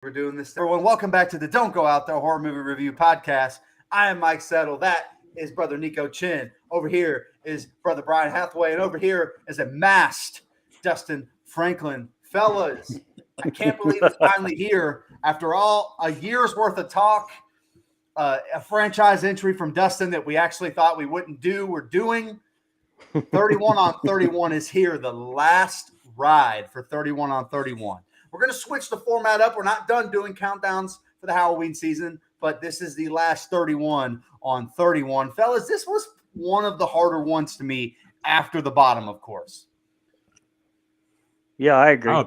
We're doing this. Everyone, welcome back to the Don't Go Out There Horror Movie Review Podcast. I am Mike Settle. That is Brother Nico Chin. Over here is Brother Brian Hathaway. And over here is a masked Dustin Franklin. Fellas, I can't believe it's finally here. After all, a year's worth of talk, a franchise entry from Dustin that we actually thought we wouldn't do, we're doing. 31 on 31 is here. The last ride for 31 on 31. We're going to switch the format up. We're not done doing countdowns for the Halloween season, but this is the last 31 on 31. Fellas, this was one of the harder ones to me after the bottom, of course. Yeah, I agree.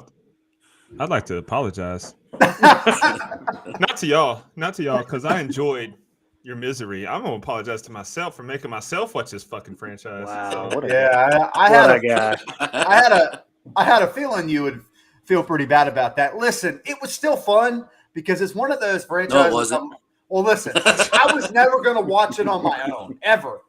I'd like to apologize. Not to y'all, because I enjoyed your misery. I'm going to apologize to myself for making myself watch this fucking franchise. Wow. So, I had a feeling you would feel pretty bad about that. Listen, it was still fun because it's one of those franchises. No, it wasn't. Well, listen, I was never going to watch it on my own, ever.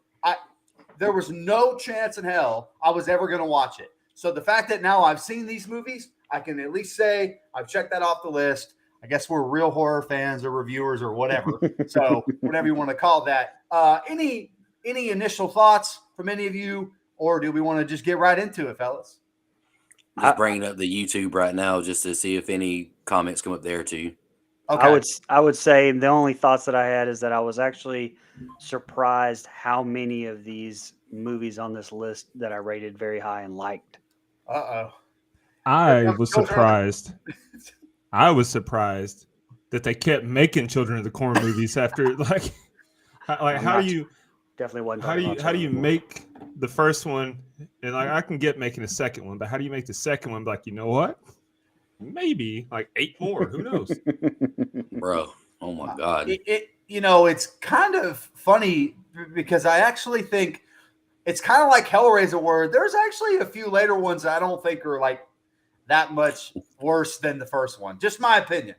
There was no chance in hell I was ever going to watch it. So the fact that now I've seen these movies, I can at least say I've checked that off the list. I guess we're real horror fans or reviewers or whatever. So whatever you want to call that. Any initial thoughts from any of you, or do we want to just get right into it, fellas? Just bringing up the YouTube right now just to see if any comments come up there too. Okay. I would say the only thoughts that I had is that I was actually surprised how many of these movies on this list that I rated very high and liked. I was surprised. I was surprised that they kept making Children of the Corn movies after how do you definitely wasn't. How do you make the first one, and I can get making a second one, but how do you make the second one like, you know what? Maybe like 8 more. Who knows? Bro, oh my God. It's kind of funny because I actually think it's kind of like Hellraiser, where there's actually a few later ones that I don't think are like that much worse than the first one. Just my opinion.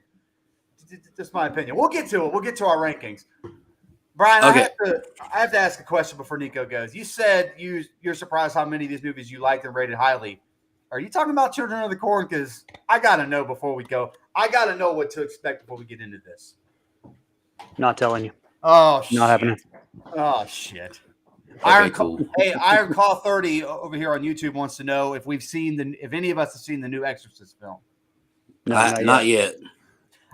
We'll get to it. We'll get to our rankings. Brian, okay. I have to ask a question before Nico goes. You said you're surprised how many of these movies you liked and rated highly. Are you talking about Children of the Corn? Because I got to know before we go. I got to know what to expect before we get into this. Not telling you. Oh, shit. Not happening. Oh, shit. Okay, cool. Iron Claw 30 over here on YouTube wants to know if if any of us have seen the new Exorcist film. No, not yet.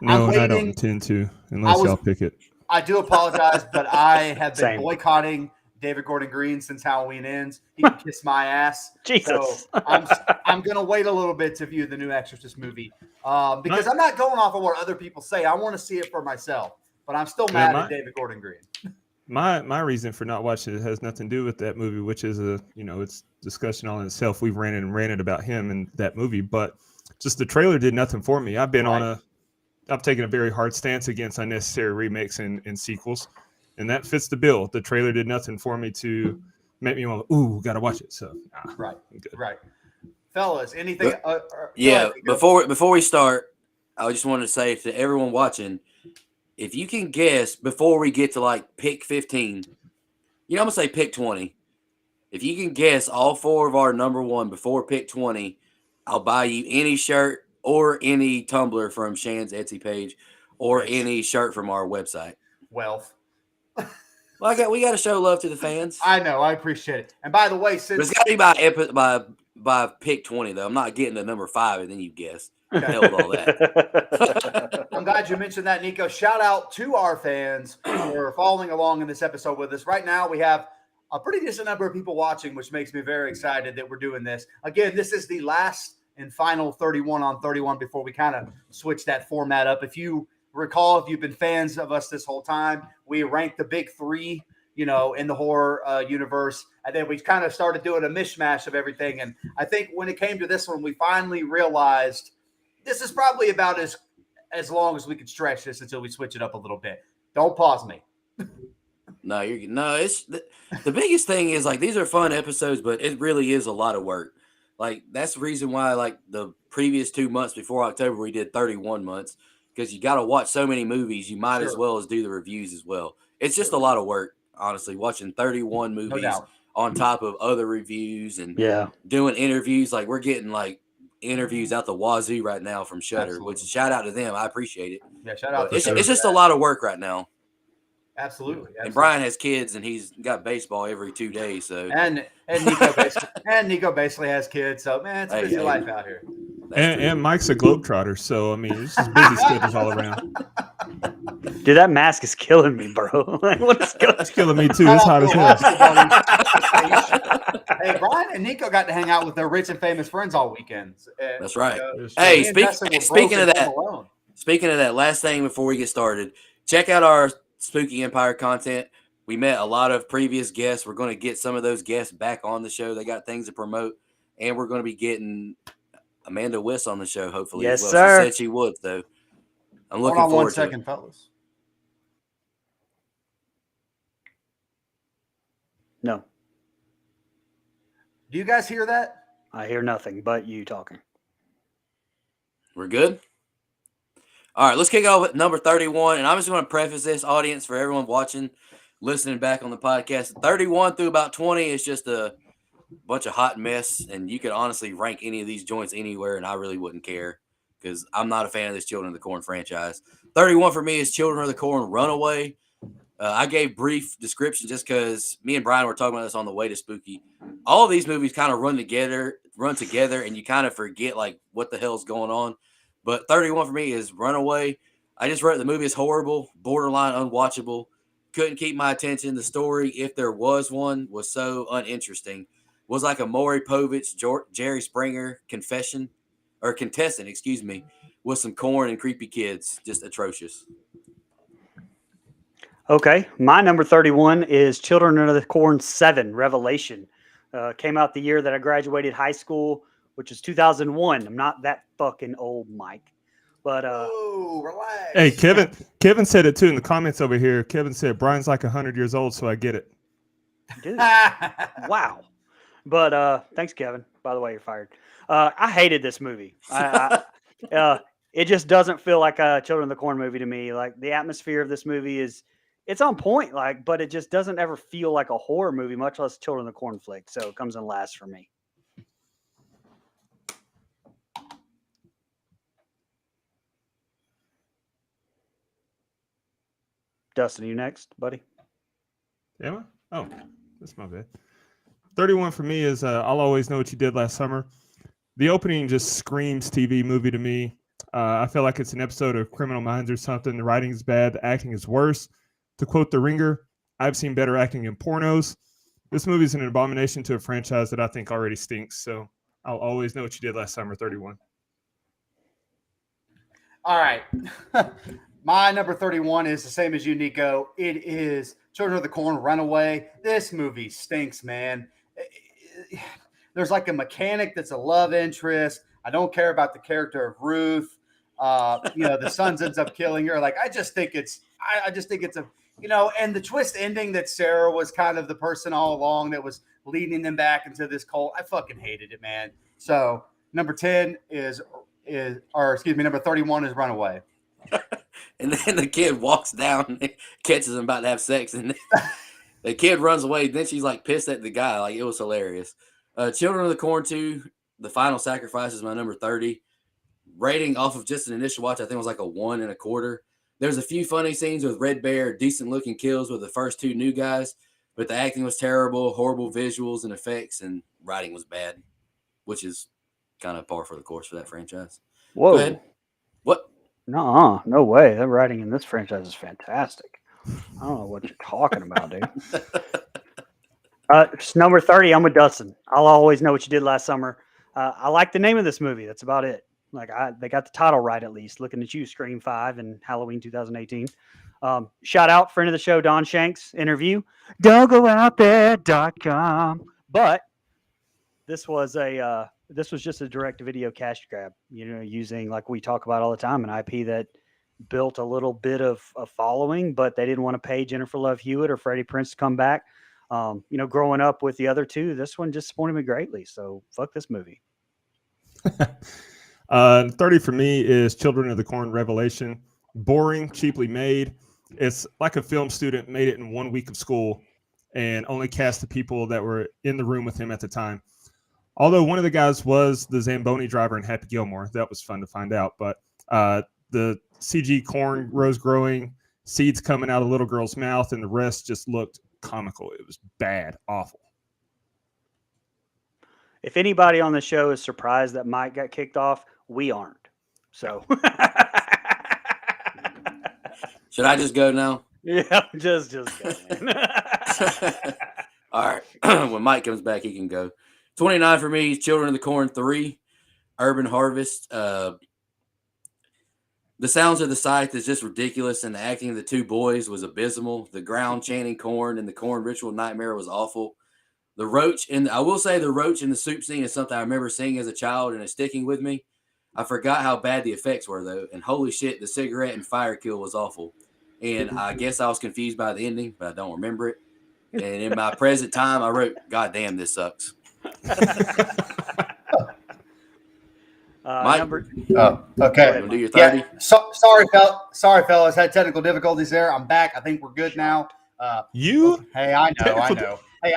No, I don't intend to unless y'all pick it. I do apologize, but I have been Same. boycotting David Gordon Green since Halloween ends. He can kiss my ass. Jesus. So I'm going to wait a little bit to view the new Exorcist movie because I'm not going off of what other people say. I want to see it for myself, but I'm still mad at David Gordon Green. My reason for not watching it has nothing to do with that movie, which is it's discussion on itself. We've ranted about him in that movie, but just the trailer did nothing for me. I've taken a very hard stance against unnecessary remakes and sequels, and that fits the bill. The trailer did nothing for me to make me want, gotta watch it. So right, fellas, anything? Before we start, I just wanted to say to everyone watching, if you can guess before we get to like pick 15, I'm gonna say pick 20. If you can guess all 4 of our number 1 before pick 20, I'll buy you any shirt or any tumbler from Shan's Etsy page or any shirt from our website. Wealth. Well, we got to show love to the fans. I know. I appreciate it. And by the way, but it's got to be by pick 20, though. I'm not getting to number 5, and then you guess. Hell with all that. I'm glad you mentioned that, Nico. Shout out to our fans who are following along in this episode with us. Right now, we have a pretty decent number of people watching, which makes me very excited that we're doing this. Again, this is the last and final 31 on 31 before we kind of switch that format up. If you recall, if you've been fans of us this whole time, we ranked the big 3, in the horror universe. And then we kind of started doing a mishmash of everything. And I think when it came to this one, we finally realized this is probably about as long as we could stretch this until we switch it up a little bit. Don't pause me. It's the biggest thing is like these are fun episodes, but it really is a lot of work. Like that's the reason why like the previous 2 months before October we did 31 months because you got to watch so many movies. You might as well as do the reviews as well. It's just a lot of work, honestly, watching 31 movies on top of other reviews and doing interviews. Like we're getting like interviews out the wazoo right now from Shudder, Absolutely. which shout out to them. I appreciate it. Yeah, shout out But to it's Shudder for just a that. lot of work right now. Absolutely. And Brian has kids, and he's got baseball every 2 days. So and Nico basically has kids. So man, it's a busy life out here. And Mike's a globetrotter, so I mean, it's just busy schedules all around. Dude, that mask is killing me, bro. Like, what's going It's killing me too. It's hot as hell. Hey, Brian and Nico got to hang out with their rich and famous friends all weekend. That's right. Hey, speaking of that, last thing before we get started, check out our Spooky Empire content. We met a lot of previous guests. We're going to get some of those guests back on the show. They got things to promote, and we're going to be getting Amanda Wiss on the show, hopefully. Yes, as well. sir. She said she would, though. I'm looking Hold on forward one to it. second, fellas. No, Do you guys hear that? I hear nothing but you talking. We're good? All right, let's kick off with number 31. And I'm just going to preface this, audience, for everyone watching, listening back on the podcast. 31 through about 20 is just a bunch of hot mess. And you could honestly rank any of these joints anywhere, and I really wouldn't care because I'm not a fan of this Children of the Corn franchise. 31 for me is Children of the Corn Runaway. I gave brief description just because me and Brian were talking about this on the way to Spooky. All of these movies kind of run together, and you kind of forget like what the hell's going on. But 31 for me is Runaway. I just wrote the movie is horrible, borderline unwatchable. Couldn't keep my attention. The story, if there was one, was so uninteresting. Was like a Maury Povich, Jerry Springer contestant, with some corn and creepy kids. Just atrocious. Okay, my number 31 is Children of the Corn 7, Revelation. Came out the year that I graduated high school, which is 2001. I'm not that fucking old, Mike. But oh, relax. Hey, Kevin said it too in the comments over here. Kevin said Brian's like 100 years old, so I get it. dude, wow. But thanks, Kevin. By the way, you're fired. I hated this movie. It just doesn't feel like a Children of the Corn movie to me. Like the atmosphere of this movie it's on point, like, but it just doesn't ever feel like a horror movie, much less Children of the Corn flick. So it comes in last for me. Dustin, you next, buddy? Am I? Oh, that's my bad. 31 for me is I'll Always Know What You Did Last Summer. The opening just screams TV movie to me. I feel like it's an episode of Criminal Minds or something. The writing is bad. The acting is worse. To quote The Ringer, I've seen better acting in pornos. This movie is an abomination to a franchise that I think already stinks. So I'll Always Know What You Did Last Summer, 31. All right. My number 31 is the same as you, Nico. It is Children of the Corn Runaway. This movie stinks, man. There's like a mechanic that's a love interest. I don't care about the character of Ruth. The son ends up killing her. Like, I just think it's a, and the twist ending that Sarah was kind of the person all along that was leading them back into this cult. I fucking hated it, man. So number 10 number 31 is Runaway. And then the kid walks down and catches him about to have sex. And the kid runs away. Then she's like pissed at the guy. Like, it was hilarious. Children of the Corn 2, The Final Sacrifice is my number 30. Rating off of just an initial watch, I think it was like a 1 1/4. There's a few funny scenes with Red Bear, decent looking kills with the first two new guys, but the acting was terrible, horrible visuals and effects, and writing was bad, which is kind of par for the course for that franchise. Whoa. Go ahead. What? No way. That writing in this franchise is fantastic. I don't know what you're talking about, dude. Number 30, I'm with Dustin. I'll Always Know What You Did Last Summer. I like the name of this movie. That's about it. Like, they got the title right, at least. Looking at you, Scream 5 and Halloween 2018. Shout out, friend of the show, Don Shanks, interview. Don'tGoOutThere.com. But this was just a direct-to-video cash grab, using, like we talk about all the time, an IP that built a little bit of a following, but they didn't want to pay Jennifer Love Hewitt or Freddie Prinze to come back. Growing up with the other two, this one just disappointed me greatly. So fuck this movie. 30 for me is Children of the Corn Revelation. Boring, cheaply made. It's like a film student made it in 1 week of school and only cast the people that were in the room with him at the time. Although one of the guys was the Zamboni driver in Happy Gilmore. That was fun to find out. But the CG corn rows growing, seeds coming out of little girl's mouth, and the rest just looked comical. It was bad, awful. If anybody on the show is surprised that Mike got kicked off, we aren't. So Should I just go now? yeah, just go, man. All right. When Mike comes back, he can go. 29 for me, Children of the Corn 3, Urban Harvest. The sounds of the scythe is just ridiculous, and the acting of the two boys was abysmal. The ground chanting corn and the corn ritual nightmare was awful. The roach, and I will say the roach in the soup scene is something I remember seeing as a child, and it's sticking with me. I forgot how bad the effects were, though, and holy shit, the cigarette and fire kill was awful. And I guess I was confused by the ending, but I don't remember it. And in my present time, I wrote, God damn, this sucks. Mike, Okay. do your 30? Yeah. Sorry, fellas. Had technical difficulties there. I'm back. I think we're good now. Hey, I know. Hey,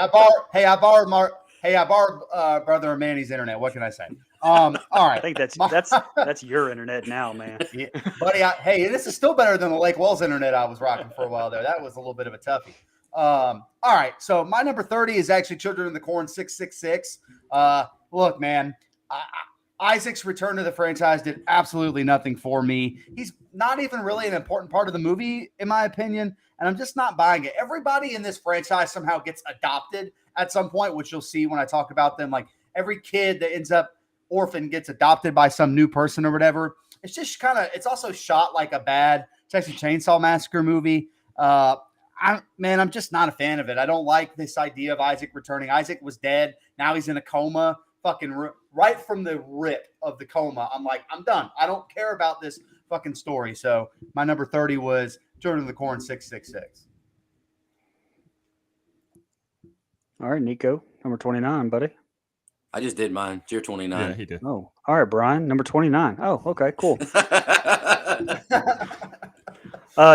I borrowed brother Manny's internet. What can I say? All right. I think that's your internet now, man. Yeah, buddy. Hey, this is still better than the Lake Wells internet I was rocking for a while there. That was a little bit of a toughie. All right. So my number 30 is actually Children of the Corn 666. Look, man, Isaac's return to the franchise did absolutely nothing for me. He's not even really an important part of the movie, in my opinion, and I'm just not buying it. Everybody in this franchise somehow gets adopted at some point, which you'll see when I talk about them. Like every kid that ends up orphan gets adopted by some new person or whatever. It's just it's also shot like a bad Texas Chainsaw Massacre movie. I'm just not a fan of it. I don't like this idea of Isaac returning. Isaac was dead. Now he's in a coma. Fucking right from the rip of the coma, I'm like, I'm done. I don't care about this fucking story. So my number 30 was Children of the Corn 666. All right, Nico, number 29, buddy. I just did mine. It's your 29. Yeah, he did. Oh, all right, Brian, number 29. Oh, okay, cool.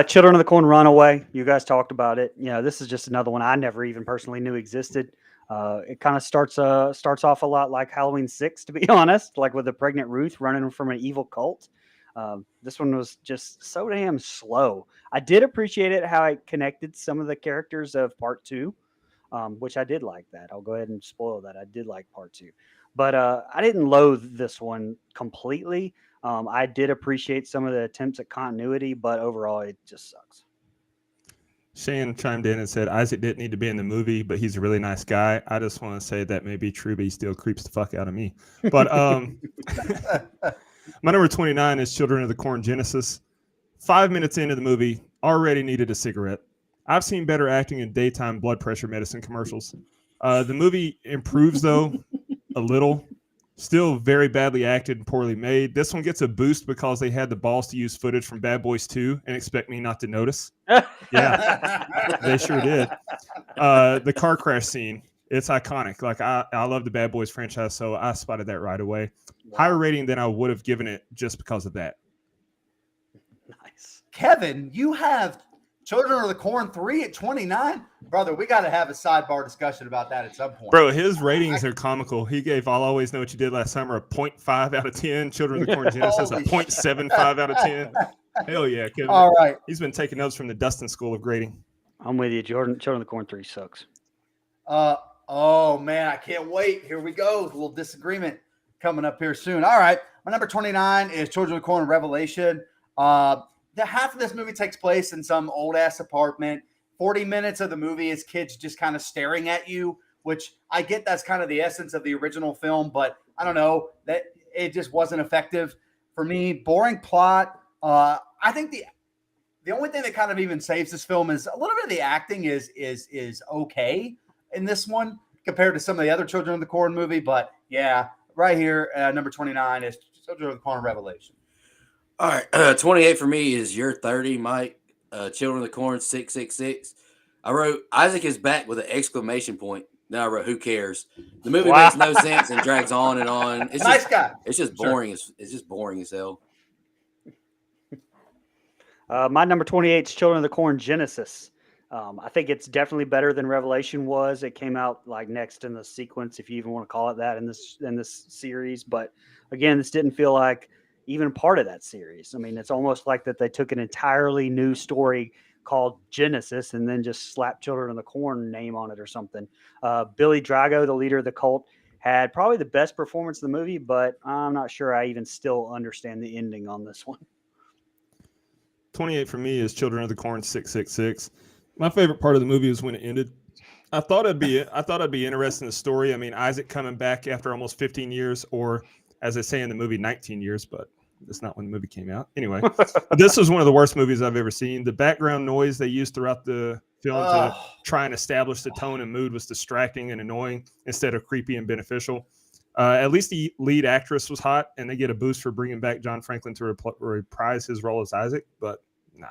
Children of the Corn Runaway. You guys talked about it. You know, this is just another one I never even personally knew existed. It kind of starts off a lot like Halloween 6, to be honest, like with the pregnant Ruth running from an evil cult. This one was just so damn slow. I did appreciate it how it connected some of the characters of part 2, which I did like that. I'll go ahead and spoil that. I did like part 2, but I didn't loathe this one completely. I did appreciate some of the attempts at continuity, but overall it just sucks. Shane chimed in and said Isaac didn't need to be in the movie, but he's a really nice guy. I just want to say that may be true, but he still creeps the fuck out of me. But my number 29 is Children of the Corn Genesis. 5 minutes into the movie, already needed a cigarette. I've seen better acting in daytime blood pressure medicine commercials. The movie improves, though, a little. Still very badly acted and poorly made. This one gets a boost because they had the balls to use footage from Bad Boys 2 and expect me not to notice. Yeah, they sure did. The car crash scene, it's iconic. Like I love the Bad Boys franchise, so I spotted that right away. Wow. Higher rating than I would have given it just because of that. Nice. Kevin, you have Children of the Corn 3 at 29? Brother, we got to have a sidebar discussion about that at some point. Bro, his ratings are comical. He gave I'll Always Know What You Did Last Summer a 0.5 out of 10. Children of the Corn Genesis a 0.75 out of 10. Hell yeah, Kevin. All right. He's been taking notes from the Dustin School of Grading. I'm with you. Children of the Corn 3 sucks. Oh, man, I can't wait. Here we go. A little disagreement coming up here soon. All right. My number 29 is Children of the Corn Revelation. The half of this movie takes place in some old ass apartment. 40 minutes of the movie is kids just kind of staring at you, which I get that's kind of the essence of the original film, but I don't know, that it just wasn't effective for me. Boring plot. I think the only thing that kind of even saves this film is a little bit of the acting is okay in this one compared to some of the other Children of the Corn movie, but yeah, right here, number 29 is Children of the Corn Revelation. All right, 28 for me is your 30, Mike. Children of the Corn 666. I wrote Isaac is back with an exclamation point. Then I wrote who cares. The movie makes no sense and drags on and on. It's nice just, guy. It's just boring. Sure. It's just boring as hell. My number 28 is Children of the Corn Genesis. I think it's definitely better than Revelation was. It came out like next in the sequence, if you even want to call it that, in this series. But again, this didn't feel like even part of that series. I mean, it's almost like that they took an entirely new story called Genesis and then just slapped Children of the Corn name on it or something. Billy Drago, the leader of the cult, had probably the best performance of the movie, but I'm not sure I even still understand the ending on this one. 28 for me is Children of the Corn 666. My favorite part of the movie was when it ended. I thought it'd be interesting, the story. I mean, Isaac coming back after almost 15 years, or as they say in the movie, 19 years, but that's not when the movie came out. Anyway, this was one of the worst movies I've ever seen. The background noise they used throughout the film to try and establish the tone and mood was distracting and annoying instead of creepy and beneficial. At least the lead actress was hot, and they get a boost for bringing back John Franklin to reprise his role as Isaac, but nah.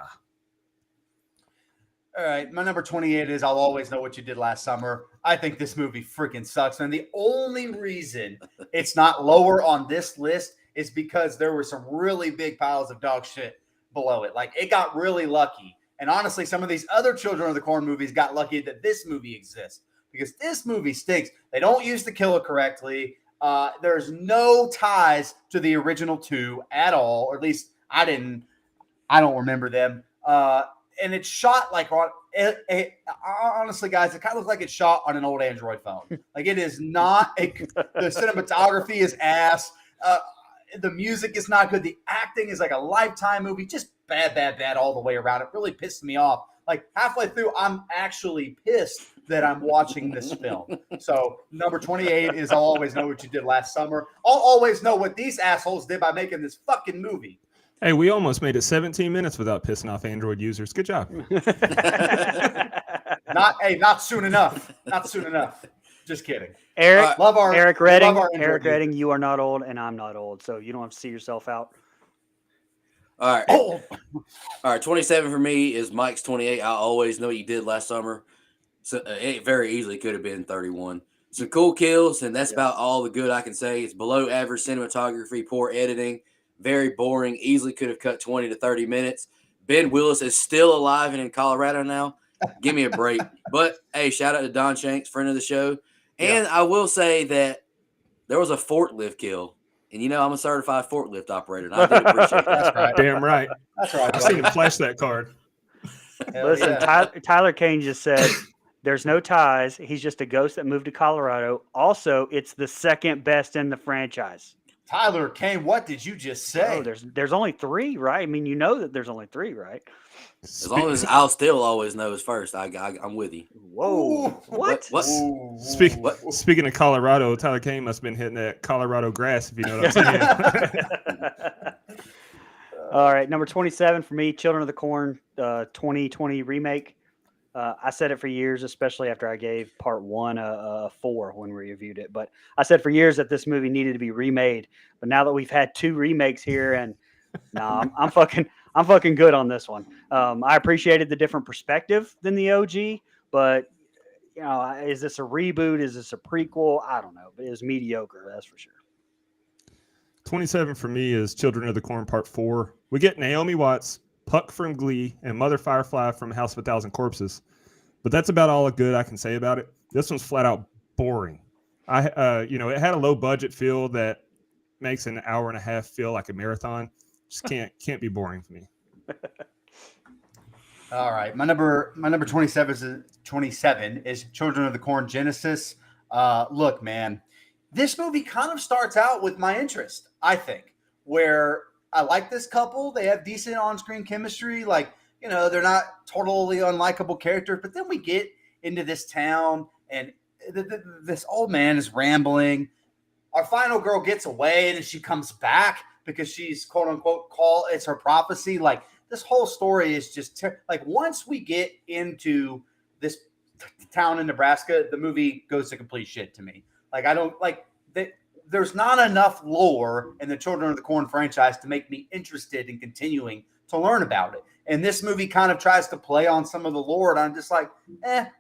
All right, my number 28 is I'll Always Know What You Did Last Summer. I think this movie freaking sucks, and the only reason it's not lower on this list is because there were some really big piles of dog shit below it. Like, it got really lucky. And honestly, some of these other Children of the Corn movies got lucky that this movie exists, because this movie stinks. They don't use the killer correctly. There's no ties to the original two at all, or at least I don't remember them. And it's shot like on honestly, guys, it kind of looks like it's shot on an old Android phone. Like, it is not the cinematography is ass. The music is not good. The acting is like a Lifetime movie, just bad all the way around. It really pissed me off. Like, halfway through, I'm actually pissed that I'm watching this film. So number 28 is I'll Always Know What You Did Last Summer. I'll always know what these assholes did by making this fucking movie. Hey, we almost made it 17 minutes without pissing off Android users. Good job. Not soon enough. Not soon enough. Just kidding. Eric Redding, you are not old, and I'm not old, so you don't have to see yourself out. All right. All right. 27 for me is Mike's 28. I Always Know What You Did Last Summer. So it very easily could have been 31. Some cool kills, and that's about all the good I can say. It's below average cinematography, poor editing, very boring. Easily could have cut 20 to 30 minutes. Ben Willis is still alive and in Colorado now. Give me a break. But, hey, shout out to Don Shanks, friend of the show. And I will say that there was a forklift kill. And, you know, I'm a certified forklift operator, and I did appreciate that. That's right. Damn right. That's right. I've seen him flash that card. Listen, Tyler Kane just said there's no ties. He's just a ghost that moved to Colorado. Also, it's the second best in the franchise. Tyler Kane, what did you just say? Oh, there's only 3, right? I mean, you know that there's only 3, right? As long as I'll still always know is first. I'm with you. Whoa. What? Speaking of Colorado, Tyler Kane must have been hitting that Colorado grass, if you know what I'm saying. All right, number 27 for me, Children of the Corn 2020 remake. I said it for years, especially after I gave part 1 a 4 when we reviewed it. But I said for years that this movie needed to be remade. But now that we've had 2 remakes here, and I'm fucking good on this one. I appreciated the different perspective than the OG, but you know, is this a reboot? Is this a prequel? I don't know, but it was mediocre, that's for sure. 27 for me is Children of the Corn Part 4. We get Naomi Watts, Puck from Glee, and Mother Firefly from House of a Thousand Corpses. But that's about all the good I can say about it. This one's flat out boring. It had a low budget feel that makes an hour and a half feel like a marathon. Just can't be boring for me. All right, my number 27 is Children of the Corn Genesis. Look, man, this movie kind of starts out with my interest, I think, where I like this couple. They have decent on-screen chemistry. Like, you know, they're not totally unlikable characters, but then we get into this town and this old man is rambling. Our final girl gets away and she comes back because she's quote unquote it's her prophecy. Like, this whole story is just like, once we get into this town in Nebraska, the movie goes to complete shit to me. Like, I don't like that. There's not enough lore in the Children of the Corn franchise to make me interested in continuing to learn about it. And this movie kind of tries to play on some of the lore, and I'm just like,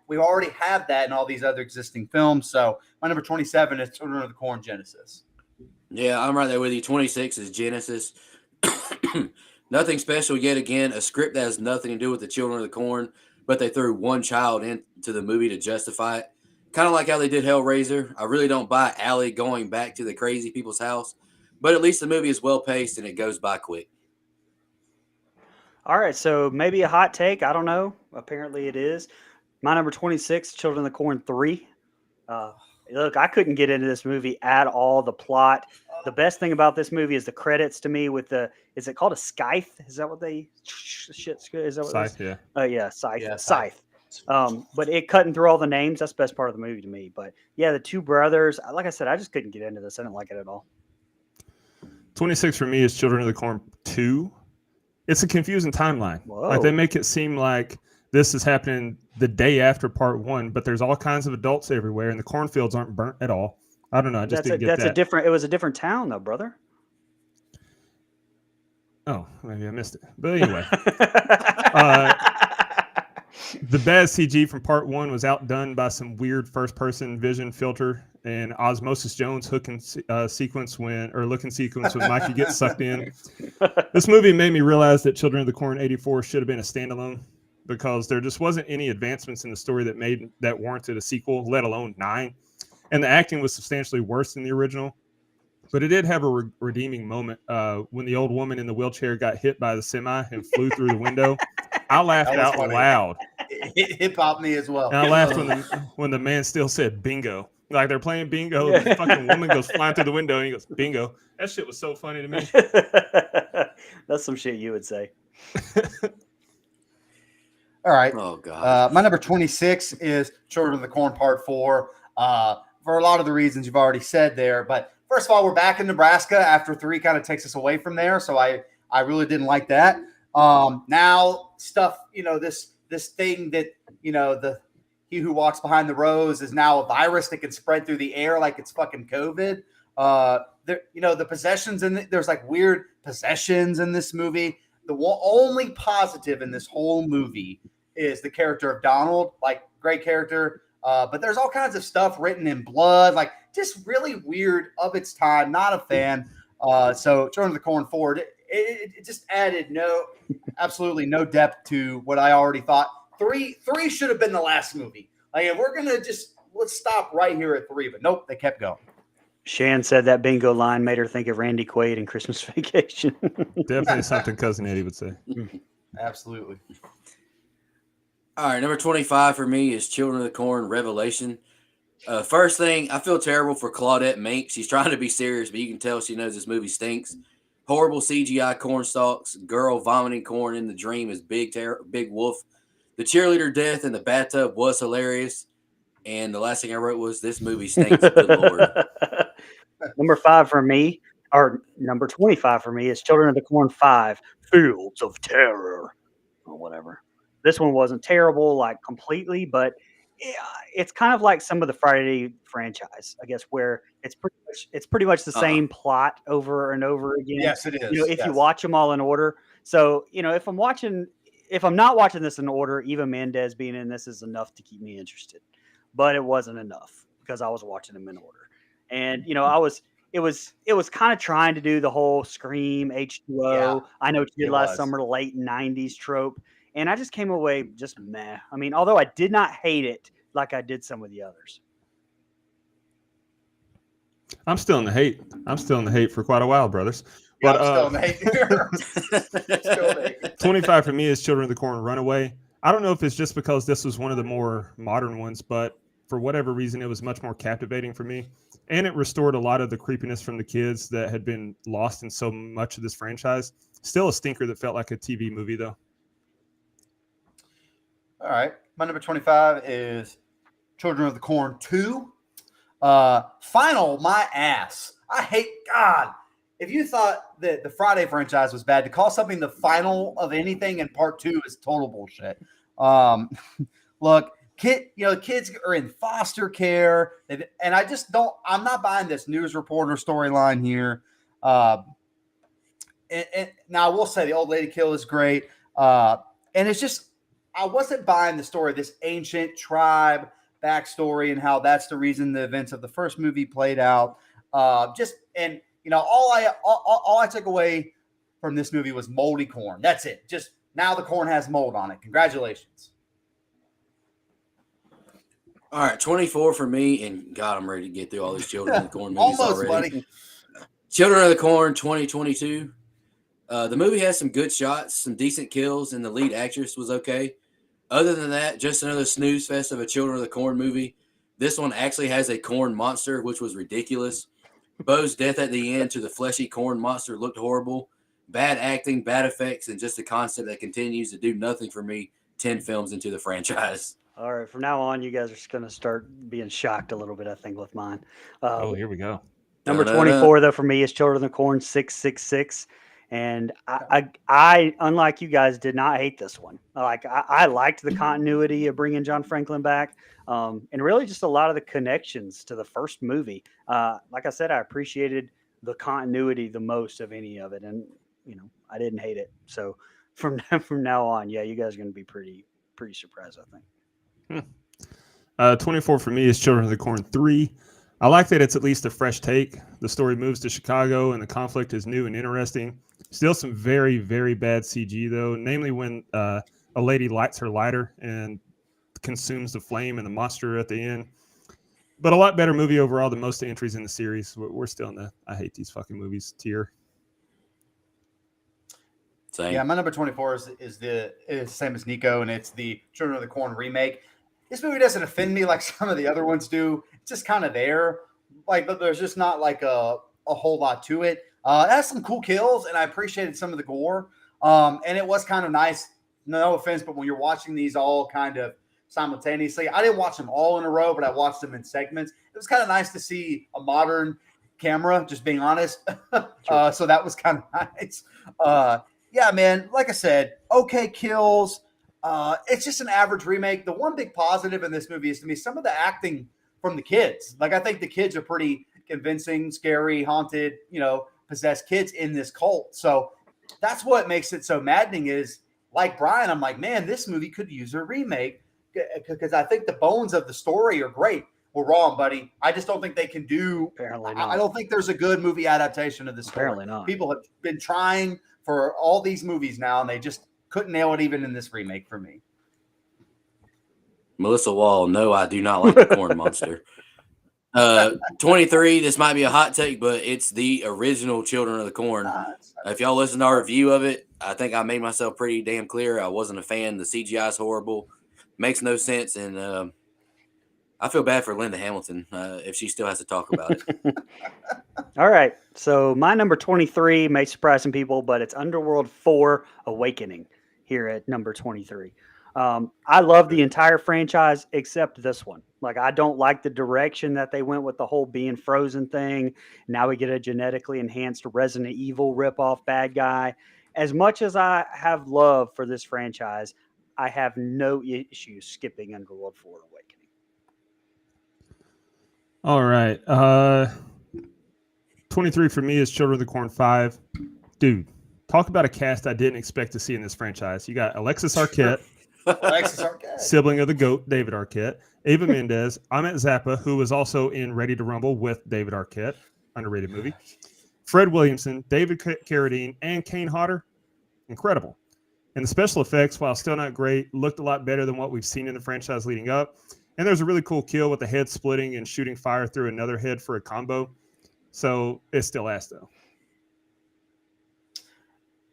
we already have that in all these other existing films. So my number 27 is Children of the Corn Genesis. Yeah, I'm right there with you. 26 is Genesis. Nothing special yet again. A script that has nothing to do with the Children of the Corn. but they threw one child into the movie to justify it. Kind of like how they did Hellraiser. I really don't buy Allie going back to the crazy people's house, but at least the movie is well paced and it goes by quick. All right, so maybe a hot take. I don't know. Apparently it is. My number 26, Children of the Corn 3. Look, I couldn't get into this movie at all. The plot. The best thing about this movie is the credits to me with is it called a scythe? Is that what they shit? Is that what Scythe, it is? yeah. Yeah, scythe. Yeah, Scythe. But it cutting through all the names. That's the best part of the movie to me. But yeah, the two brothers. Like I said, I just couldn't get into this. I didn't like it at all. 26 for me is Children of the Corn 2. It's a confusing timeline. Whoa. Like they make it seem like this is happening the day after part 1, but there's all kinds of adults everywhere, and the cornfields aren't burnt at all. I don't know. I just didn't get that. It was a different town, though, brother. Oh, maybe I missed it. But anyway, the bad CG from part 1 was outdone by some weird first-person vision filter and Osmosis Jones looking sequence when Mikey gets sucked in. This movie made me realize that Children of the Corn 84 should have been a standalone because there just wasn't any advancements in the story that warranted a sequel, let alone 9. And the acting was substantially worse than the original. But it did have a redeeming moment when the old woman in the wheelchair got hit by the semi and flew through the window. I laughed out loud. It hip hop me as well. And I laughed when the man still said bingo. Like they're playing bingo. The fucking woman goes flying through the window and he goes, bingo. That shit was so funny to me. That's some shit you would say. All right. Oh, God. My number 26 is Children of the Corn Part 4. For a lot of the reasons you've already said there. But first of all, we're back in Nebraska after 3 kind of takes us away from there. So I really didn't like that. Now stuff, this thing that, he who walks behind the rose is now a virus that can spread through the air like it's fucking COVID. The possessions there's like weird possessions in this movie. The only positive in this whole movie is the character of Donald, like great character. But there's all kinds of stuff written in blood, like just really weird of its time. Not a fan. So Children of the Corn 4, it just added absolutely no depth to what I already thought. 3 should have been the last movie. Like if we're gonna let's stop right here at 3, but nope, they kept going. Shan said that bingo line made her think of Randy Quaid in Christmas Vacation. Definitely something Cousin Eddie would say. Absolutely. All right, number 25 for me is Children of the Corn Revelation. First thing, I feel terrible for Claudette Mink. She's trying to be serious, but you can tell she knows this movie stinks. Horrible CGI corn stalks. Girl vomiting corn in the dream is big wolf. The cheerleader death in the bathtub was hilarious. And the last thing I wrote was, this movie stinks. Good Lord. Number 5 for me, or number 25 for me, is Children of the Corn 5, Fields of Terror, or whatever. This one wasn't terrible, like completely, but it's kind of like some of the Friday franchise, I guess, where it's pretty much the same plot over and over again. Yes, it is. If you watch them all in order. So, if I'm not watching this in order, Eva Mendes being in this is enough to keep me interested. But it wasn't enough because I was watching them in order. And, it was kind of trying to do the whole Scream, H2O. Yeah, I know what you did last summer, the late 90s trope. And I just came away just meh. I mean, although I did not hate it like I did some of the others. I'm still in the hate for quite a while, brothers. Yeah, But I'm still in the hate. 25 for me is Children of the Corn Runaway. I don't know if it's just because this was one of the more modern ones, but for whatever reason, it was much more captivating for me. And it restored a lot of the creepiness from the kids that had been lost in so much of this franchise. Still a stinker that felt like a TV movie, though. All right. My number 25 is Children of the Corn 2. Final, my ass. I hate God. If you thought that the Friday franchise was bad, to call something the final of anything in part 2 is total bullshit. Look, kids are in foster care, and I'm not buying this news reporter storyline here. And now I will say the old lady kill is great. And it's just, I wasn't buying the story of this ancient tribe backstory and how that's the reason the events of the first movie played out. All I took away from this movie was moldy corn. That's it. Just now the corn has mold on it. Congratulations. All right, 24 for me, and God, I'm ready to get through all these Children of the Corn movies Almost, already. buddy. Children of the Corn 2022. The movie has some good shots, some decent kills, and the lead actress was okay. Other than that, just another snooze fest of a Children of the Corn movie. This one actually has a corn monster, which was ridiculous. Bo's death at the end to the fleshy corn monster looked horrible. Bad acting, bad effects, and just a concept that continues to do nothing for me 10 films into the franchise. All right, from now on, you guys are just going to start being shocked a little bit, I think, with mine. Oh, here we go. Number Da-da-da. 24, though, for me is Children of the Corn 666. And I, unlike you guys, did not hate this one. I liked the continuity of bringing John Franklin back, and really just a lot of the connections to the first movie. Like I said, I appreciated the continuity the most of any of it, and I didn't hate it. So from now on, yeah, you guys are going to be pretty surprised, I think. 24 for me is Children of the Corn 3. I like that it's at least a fresh take. The story moves to Chicago and the conflict is new and interesting. Still some very, very bad CG, though, namely when a lady lights her lighter and consumes the flame and the monster at the end. But a lot better movie overall than most entries in the series. We're still in the I hate these fucking movies tier. Same. Yeah, my number 24 is the same as Nico, and it's the Children of the Corn remake. This movie doesn't offend me like some of the other ones do. It's just kind of there. Like, but there's just not like a whole lot to it. It has some cool kills, and I appreciated some of the gore. And it was kind of nice. No offense, but when you're watching these all kind of simultaneously, I didn't watch them all in a row, but I watched them in segments. It was kind of nice to see a modern camera, just being honest. So that was kind of nice. Yeah, man, like I said, okay kills. It's just an average remake. The one big positive in this movie is to me some of the acting from the kids. Like, I think the kids are pretty convincing, scary, haunted, possessed kids in this cult. So that's what makes it so maddening is, like Brian, I'm like, man, this movie could use a remake because I think the bones of the story are great. We're wrong, buddy. I just don't think they can do. Apparently not. I don't think there's a good movie adaptation of this story. Apparently not. People have been trying for all these movies now, and they just couldn't nail it even in this remake for me. Melissa Wall, no, I do not like the corn monster. 23, this might be a hot take, but it's the original Children of the Corn. If y'all listen to our review of it, I think I made myself pretty damn clear. I wasn't a fan. The CGI is horrible. Makes no sense. And I feel bad for Linda Hamilton if she still has to talk about it. All right. So my number 23 may surprise some people, but it's Underworld 4 Awakening here at number 23. I love the entire franchise except this one. Like, I don't like the direction that they went with the whole being frozen thing. Now we get a genetically enhanced Resident Evil ripoff bad guy. As much as I have love for this franchise, I have no issue skipping Underworld 4 Awakening. All right. 23 for me is Children of the Corn 5. Dude, talk about a cast I didn't expect to see in this franchise. You got Alexis Arquette. Alexis Arquette. Sibling of the GOAT, David Arquette. Ava Mendez. Ahmet Zappa, who was also in Ready to Rumble with David Arquette. Underrated movie. Fred Williamson, David Carradine, and Kane Hodder. Incredible. And the special effects, while still not great, looked a lot better than what we've seen in the franchise leading up. And there's a really cool kill with the head splitting and shooting fire through another head for a combo. So it's still ass, though.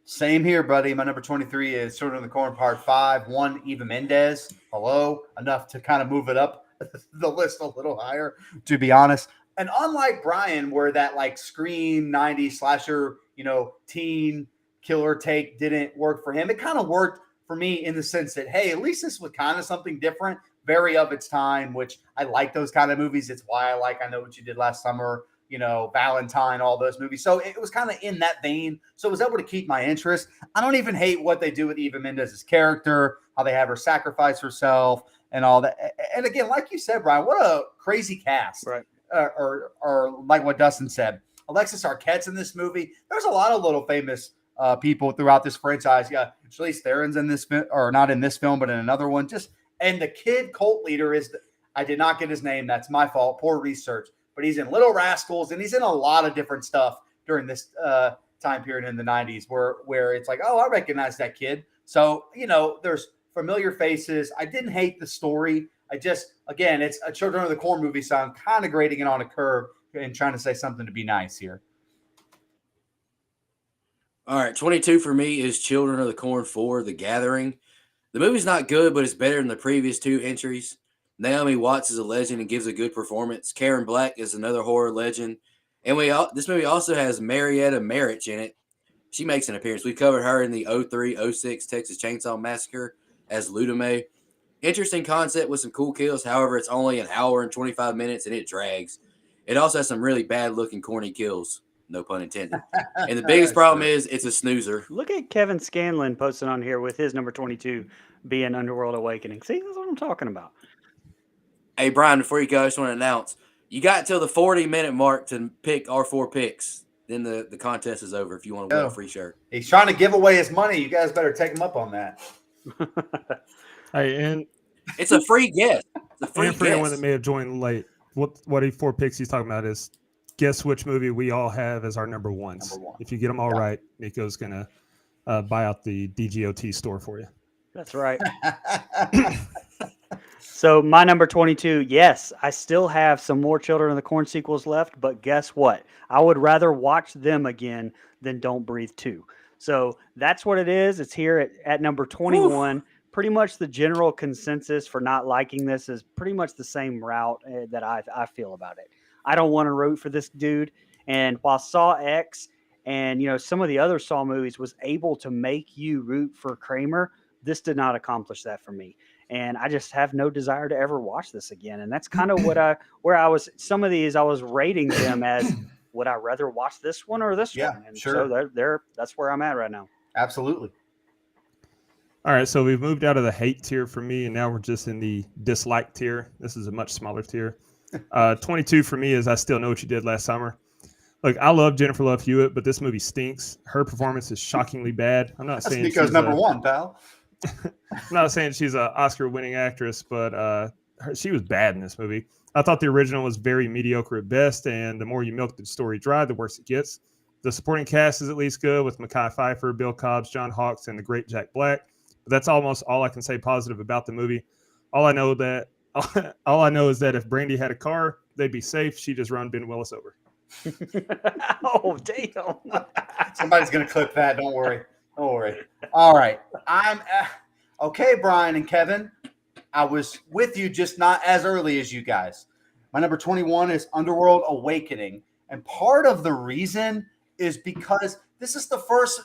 Same here, buddy. My number 23 is Children of the Corn Part 5. 1, Eva Mendes. Hello. Enough to kind of move it up the list a little higher, to be honest. And unlike Brian, where that like Scream 90s slasher, teen killer take didn't work for him, it kind of worked for me in the sense that, hey, at least this was kind of something different, very of its time, which I like those kind of movies. It's why I Know What You Did Last Summer, Valentine, all those movies. So it was kind of in that vein. So I was able to keep my interest. I don't even hate what they do with Eva Mendez's character, how they have her sacrifice herself and all that. And again, like you said, Brian, what a crazy cast. Right. Or like what Dustin said, Alexis Arquette's in this movie. There's a lot of little famous people throughout this franchise. Yeah, Charlize Theron's in this film, or not in this film, but in another one. And the kid cult leader I did not get his name. That's my fault. Poor research. But he's in Little Rascals, and he's in a lot of different stuff during this time period in the 90s where it's like, oh, I recognize that kid. So, there's familiar faces. I didn't hate the story. Again, it's a Children of the Corn movie, so I'm kind of grading it on a curve and trying to say something to be nice here. All right, 22 for me is Children of the Corn 4, The Gathering. The movie's not good, but it's better than the previous two entries. Naomi Watts is a legend and gives a good performance. Karen Black is another horror legend. And this movie also has Marietta Marich in it. She makes an appearance. We covered her in the 03-06 Texas Chainsaw Massacre as Ludame. Interesting concept with some cool kills. However, it's only an hour and 25 minutes, and it drags. It also has some really bad-looking, corny kills. No pun intended. And the biggest problem is it's a snoozer. Look at Kevin Scanlon posting on here with his number 22 being Underworld Awakening. See, that's what I'm talking about. Hey, Brian, before you go, I just want to announce, you got till the 40-minute mark to pick our 4 picks. Then the contest is over if you want to win a free shirt. He's trying to give away his money. You guys better take him up on that. Hey, and it's a free guess. It's a free and for anyone that may have joined late, what 4 picks he's talking about is guess which movie we all have as our number ones. Number one. If you get them all right, Nico's gonna buy out the DGOT store for you. That's right. So my number 22, yes, I still have some more Children of the Corn sequels left, but guess what? I would rather watch them again than Don't Breathe 2. So that's what it is. It's here at number 21. Oof. Pretty much the general consensus for not liking this is pretty much the same route that I feel about it. I don't want to root for this dude. And while Saw X and some of the other Saw movies was able to make you root for Kramer, this did not accomplish that for me. And I just have no desire to ever watch this again. And that's kind of some of these I was rating them as, would I rather watch this one or this one? And sure. So that's where I'm at right now. Absolutely. All right, so we've moved out of the hate tier for me, and now we're just in the dislike tier. This is a much smaller tier. 22 for me is I Still Know What You Did Last Summer. Look, I love Jennifer Love Hewitt, but this movie stinks. Her performance is shockingly bad. I'm not saying because number one, pal. I'm not saying she's an Oscar-winning actress, but she was bad in this movie. I thought the original was very mediocre at best, and the more you milk the story dry, the worse it gets. The supporting cast is at least good with Mekhi Phifer, Bill Cobbs, John Hawkes, and the great Jack Black. But that's almost all I can say positive about the movie. All I know is that if Brandy had a car, they'd be safe. She just run Ben Willis over. Oh, damn. Somebody's going to clip that. Don't worry. All right. I'm okay, Brian and Kevin. I was with you, just not as early as you guys. My number 21 is Underworld Awakening. And part of the reason is because this is the first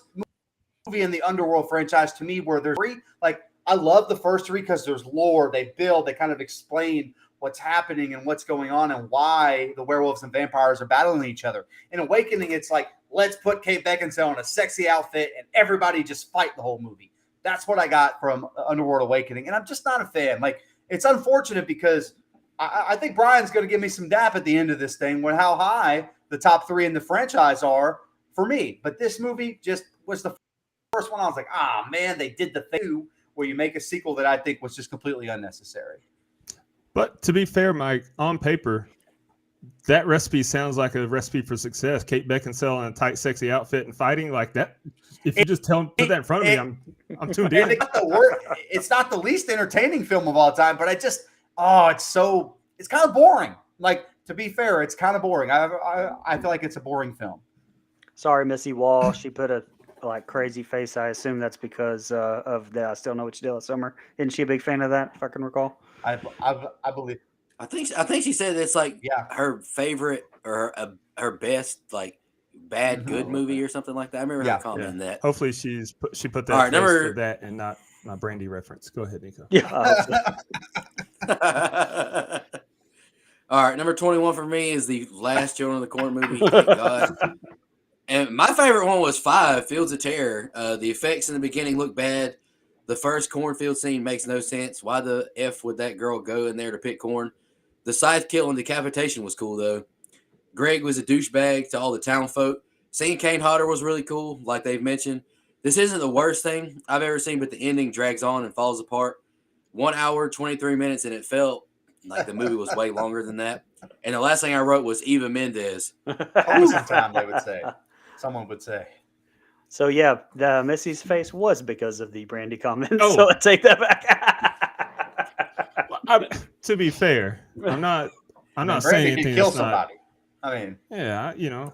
movie in the Underworld franchise to me where there's 3. Like, I love the first 3 because there's lore. They build. They kind of explain what's happening and what's going on and why the werewolves and vampires are battling each other. In Awakening, it's like, let's put Kate Beckinsale in a sexy outfit and everybody just fight the whole movie. That's what I got from Underworld Awakening. And I'm just not a fan. Like, it's unfortunate because I think Brian's going to give me some dap at the end of this thing when how high the top 3 in the franchise are for me. But this movie just was the first one. I was like, man, they did the thing where you make a sequel that I think was just completely unnecessary. But to be fair, Mike, on paper, that recipe sounds like a recipe for success. Kate Beckinsale in a tight, sexy outfit and fighting like that. If you just put that in front of me, I'm tuned in. It's not the least entertaining film of all time, but it's kind of boring. Like, to be fair, it's kind of boring. I feel like it's a boring film. Sorry, Missy Wall. She put a crazy face. I assume that's because of the I Still Know What You Did Last Summer. Isn't she a big fan of that, if I can recall? I believe. I think she said it's like her favorite or her best bad good movie or something like that. I remember her commenting that. Hopefully she put that for that and not my Brandy reference. Go ahead, Nico. Yeah. All right, number 21 for me is the last Children of the Corn movie. Thank God. And my favorite one was 5, Fields of Terror. The effects in the beginning look bad. The first cornfield scene makes no sense. Why the F would that girl go in there to pick corn? The scythe kill and decapitation was cool, though. Greg was a douchebag to all the town folk. Seeing Kane Hodder was really cool, like they've mentioned. This isn't the worst thing I've ever seen, but the ending drags on and falls apart. 1 hour, 23 minutes, and it felt like the movie was way longer than that. And the last thing I wrote was Eva Mendes. Almost time, they would say. Someone would say. So, yeah, the Missy's face was because of the Brandy comments. Oh. So I take that back. to be fair, I'm not saying Brandy anything can kill that's not. somebody. I mean, Yeah, you know,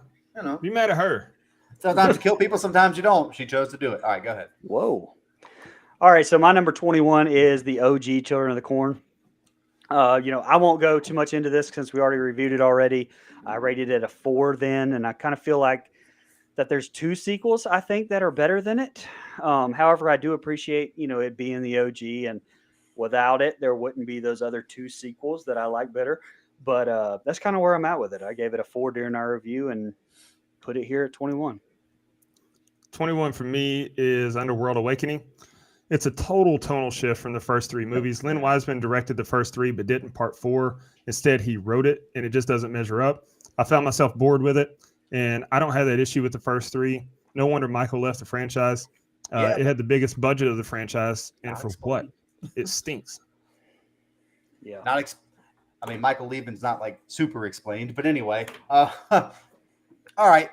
be mad at her. sometimes you kill people, sometimes you don't. She chose to do it. All right, go ahead. Whoa. All right, so my number 21 is the OG Children of the Corn. I won't go too much into this since we already reviewed it already. I rated it a 4 then, and I kind of feel like that there's 2 sequels I think that are better than it. However, I do appreciate it being the OG, and without it, there wouldn't be those other 2 sequels that I like better. But that's kind of where I'm at with it. I gave it a 4 during our review and put it here at 21. 21 for me is Underworld Awakening. It's a total tonal shift from the first 3 movies. Lynn Wiseman directed the first 3, but didn't part 4. Instead, he wrote it, and it just doesn't measure up. I found myself bored with it, and I don't have that issue with the first 3. No wonder Michael left the franchise. It had the biggest budget of the franchise, and for what? It stinks. Yeah. Michael Leaving's not like super explained, but anyway. All right.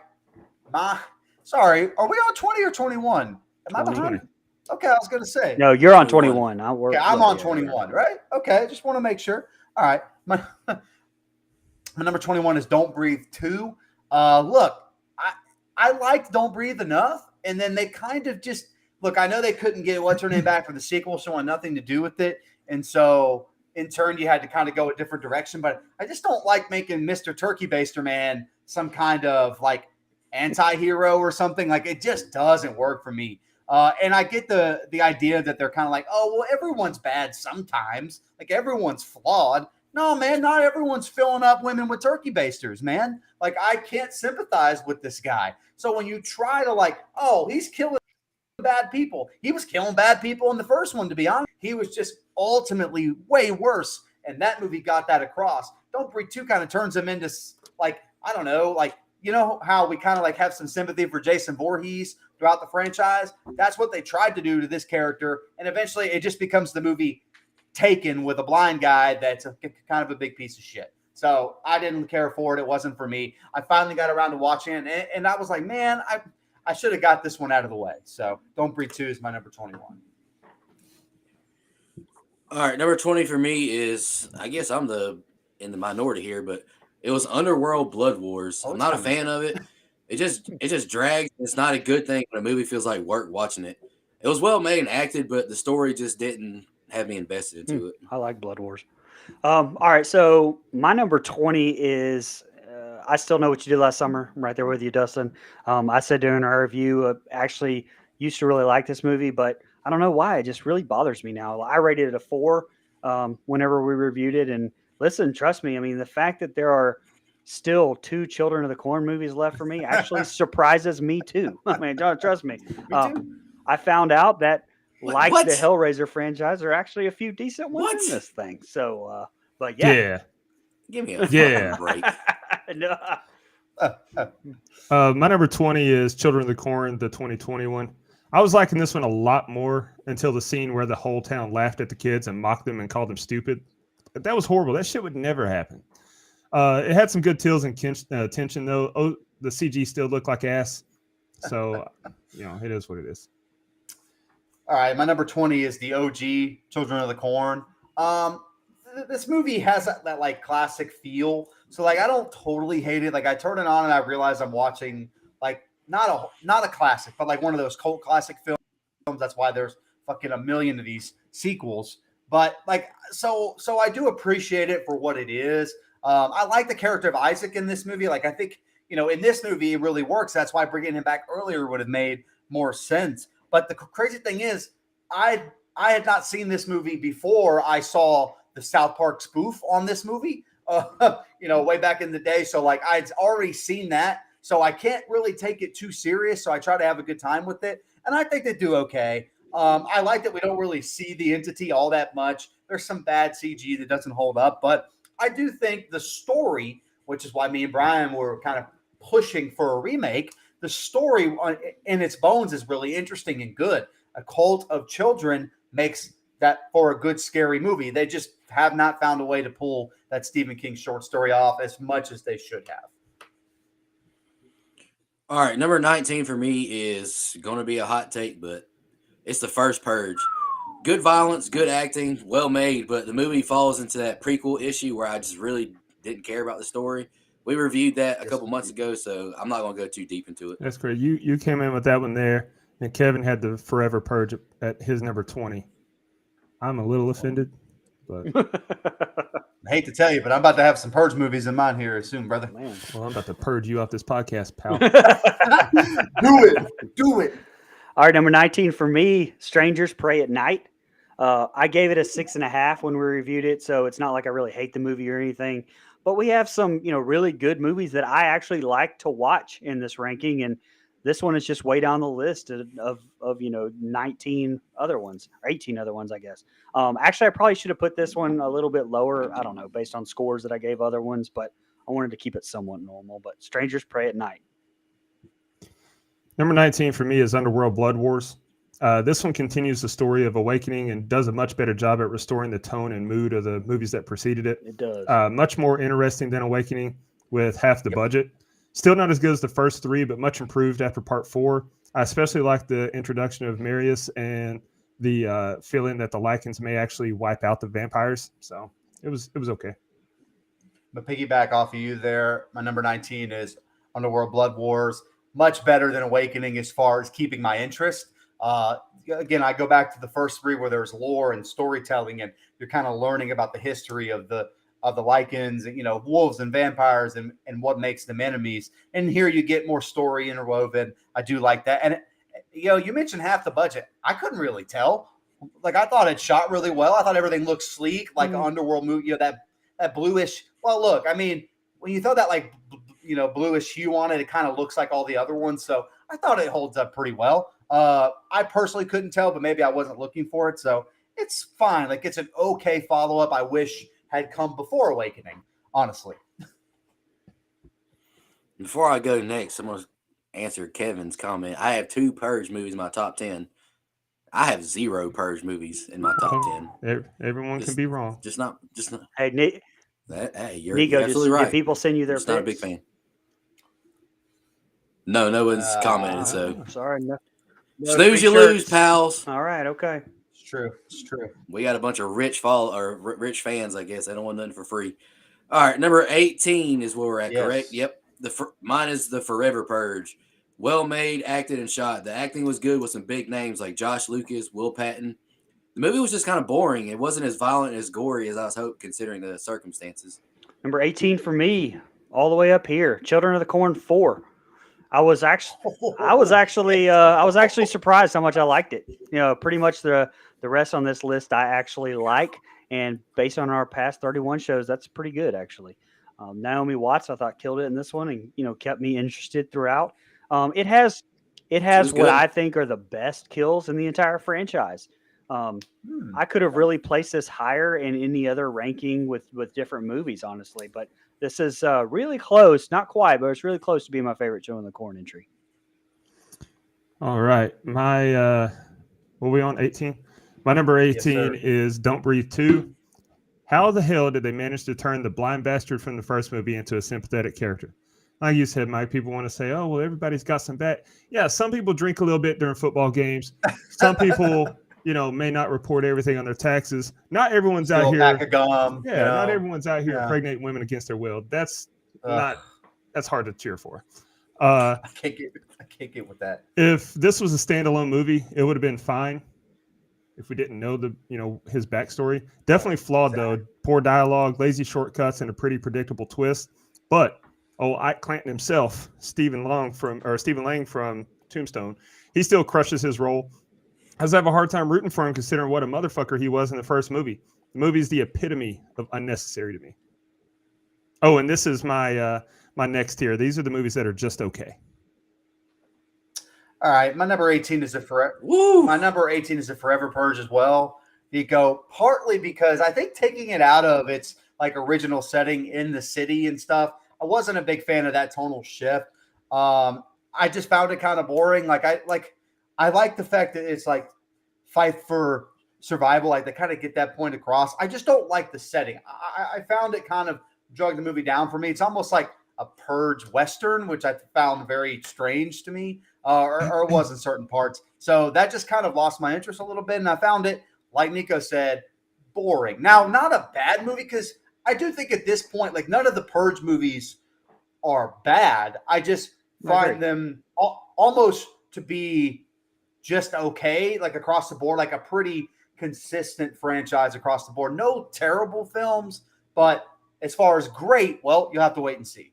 Sorry, are we on 20 or 21? Am I behind? Okay, I was going to say. No, you're on 21. I'm on 21, right? Okay, just want to make sure. All right. My number 21 is Don't Breathe 2. Look, I liked Don't Breathe enough, and then they kind of just look. I know they couldn't get what's her name back for the sequel, so it had nothing to do with it, and so in turn you had to kind of go a different direction. But I just don't like making Mr. Turkey Baster Man some kind of like anti-hero or something. Like it just doesn't work for me. And I get the idea that they're kind of like, oh, well, everyone's bad sometimes. Like everyone's flawed. No, man, not everyone's filling up women with turkey basters, man. Like I can't sympathize with this guy. So when you try to like, oh, he's killing bad people. He was killing bad people in the first one, to be honest. He was just ultimately way worse. And that movie got that across. Don't Breathe 2 kind of turns him into like, I don't know, like, you know how we kind of like have some sympathy for Jason Voorhees throughout the franchise? That's what they tried to do to this character. And eventually it just becomes the movie Taken with a blind guy that's kind of a big piece of shit. So I didn't care for it. It wasn't for me. I finally got around to watching it, and I was like, man, I should have got this one out of the way. So Don't Breathe 2 is my number 21. All right, number 20 for me is, I guess I'm in the minority here, but it was Underworld Blood Wars. I'm not a fan of it. It just drags. It's not a good thing when a movie feels like work watching it. It was well made and acted, but the story just didn't have me invested into it. I like Blood Wars. All right, so my number 20 is I Still Know What You Did Last Summer. I'm right there with you, Dustin. I said during our review, actually used to really like this movie, but I don't know why. It just really bothers me now. I rated it a 4 whenever we reviewed it. And listen, trust me, I mean, the fact that there are still 2 Children of the Corn movies left for me actually surprises me too. I mean, trust me. I found out that like the Hellraiser franchise, there are actually a few decent ones in this thing. So, but yeah. Give me a break. No. My number 20 is Children of the Corn, the 2021. I was liking this one a lot more until the scene where the whole town laughed at the kids and mocked them and called them stupid. That was horrible. That shit would never happen. It had some good tills and tension, though. Oh, the CG still looked like ass. So, it is what it is. All right, my number 20 is the OG Children of the Corn. This movie has that like classic feel. So like I don't totally hate it. Like I turn it on and I realize I'm watching like not a classic, but like one of those cult classic films. That's why there's fucking a million of these sequels. But like so I do appreciate it for what it is. I like the character of Isaac in this movie. Like I think, in this movie it really works. That's why bringing him back earlier would have made more sense. But the crazy thing is, I had not seen this movie before I saw the South Park spoof on this movie, way back in the day. So like I'd already seen that. So I can't really take it too serious. So I try to have a good time with it. And I think they do okay. I like that we don't really see the entity all that much. There's some bad CG that doesn't hold up. But I do think the story, which is why me and Brian were kind of pushing for a remake, the story in its bones is really interesting and good. A cult of children makes that for a good scary movie. They just have not found a way to pull that Stephen King short story off as much as they should have. All right, number 19 for me is going to be a hot take, but it's the first Purge. good violence, good acting, well made, but the movie falls into that prequel issue where I just really didn't care about the story. We reviewed that a couple months ago, so I'm not going to go too deep into it. That's great. You came in with that one there, and Kevin had the Forever Purge at his number 20. I'm a little offended, but I hate to tell you, but I'm about to have some Purge movies in mind here soon, brother. Man. well, I'm about to purge you off this podcast, pal. Do it. All right, number 19 for me, Strangers Pray at Night. I gave it a 6.5 when we reviewed it, so it's not like I really hate the movie or anything. But we have some, really good movies that I actually like to watch in this ranking, and this one is just way down the list of 19 other ones, or 18 other ones, I guess. Actually, I probably should have put this one a little bit lower. I don't know, based on scores that I gave other ones, but I wanted to keep it somewhat normal. But Strangers Pray at Night. Number 19 for me is Underworld Blood Wars. This one continues the story of Awakening and does a much better job at restoring the tone and mood of the movies that preceded it. It does. Much more interesting than Awakening with half the budget. Still not as good as the first three, but much improved after part 4. I especially like the introduction of Marius and the feeling that the Lycans may actually wipe out the vampires. So it was okay. But piggyback off of you there, my number 19 is Underworld Blood Wars. Much better than Awakening as far as keeping my interest. Again, I go back to the first 3 where there's lore and storytelling, and you're kind of learning about the history of the Lycans, and wolves and vampires and what makes them enemies. And here you get more story interwoven. I do like that. And you mentioned half the budget. I couldn't really tell. Like, I thought it shot really well. I thought everything looked sleek, like an Underworld movie. That bluish. Well, look, I mean, when you throw that bluish hue on it, it kind of looks like all the other ones. So I thought it holds up pretty well. I personally couldn't tell, but maybe I wasn't looking for it. So it's fine. Like, it's an okay follow-up. I wish had come before Awakening, honestly. Before I go next, I'm going to answer Kevin's comment. I have 2 Purge movies in my top 10. I have 0 Purge movies in my top 10. Everyone can be wrong. Just not. Hey, Nick. You're Nico, absolutely right. Did people send you their Just not a big fan. No one's commented. So sorry. No snooze, you shirts. lose, pals. All right, okay. It's true. We got a bunch of rich fans, I guess. They don't want nothing for free. All right, number 18 is where we're at, Yes. correct? Yep. Mine is the Forever Purge. Well made, acted, and shot. The acting was good with some big names like Josh Lucas, Will Patton. The movie was just kind of boring. It wasn't as violent and as gory as I was hoping, considering the circumstances. Number 18 for me, all the way up here, Children of the Corn 4. I was actually surprised how much I liked it. Pretty much the rest on this list I actually like, and based on our past 31 shows, that's pretty good actually. Naomi Watts, I thought, killed it in this one, and kept me interested throughout. It has what I think are the best kills in the entire franchise. I could have really placed this higher in any other ranking with different movies, honestly, but this is really close, not quite, but it's really close to being my favorite Children of the Corn entry. All right. My, what are we on, 18? My number 18 is Don't Breathe 2. How the hell did they manage to turn the blind bastard from the first movie into a sympathetic character? Like you said, Mike, people want to say, oh, well, everybody's got some bad. Yeah, some people drink a little bit during football games. Some people, may not report everything on their taxes. Not everyone's out here. Pack of gum, yeah, not everyone's out here impregnating women against their will. That's hard to cheer for. I can't get with that. If this was a standalone movie, it would have been fine. If we didn't know his backstory, definitely flawed though. Poor dialogue, lazy shortcuts, and a pretty predictable twist. But Ike Clanton himself, Stephen Lang from Tombstone, he still crushes his role. I just have a hard time rooting for him considering what a motherfucker he was in the first movie. The movie's the epitome of unnecessary to me. Oh, and this is my next tier. These are the movies that are just okay. All right, my number 18 is a Forever Purge as well. Nico, partly because I think taking it out of its original setting in the city and stuff, I wasn't a big fan of that tonal shift. I just found it kind of boring. I like the fact that it's fight for survival. They kind of get that point across. I just don't like the setting. I found it kind of drug the movie down for me. It's almost like a Purge Western, which I found very strange to me, or it was in certain parts. So that just kind of lost my interest a little bit, and I found it like Nico said, boring. Now, not a bad movie, because I do think at this point, like, none of the Purge movies are bad. I just find them almost to be just okay, like across the board, like a pretty consistent franchise across the board. No terrible films, but as far as great, well, you'll have to wait and see.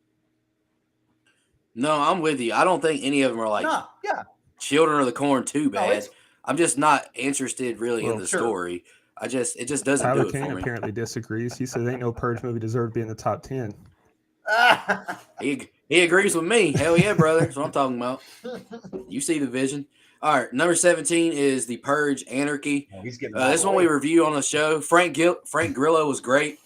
No, I'm with you. I don't think any of them are like Children of the Corn too bad. I'm just not interested really in the story. It just doesn't Tyler do it Kane for me. apparently disagrees. He says ain't no Purge movie deserved to be in the top 10. He agrees with me. Hell yeah, brother. That's what I'm talking about. You see the vision. All right, number 17 is The Purge Anarchy. This one we reviewed on the show. Frank Grillo was great,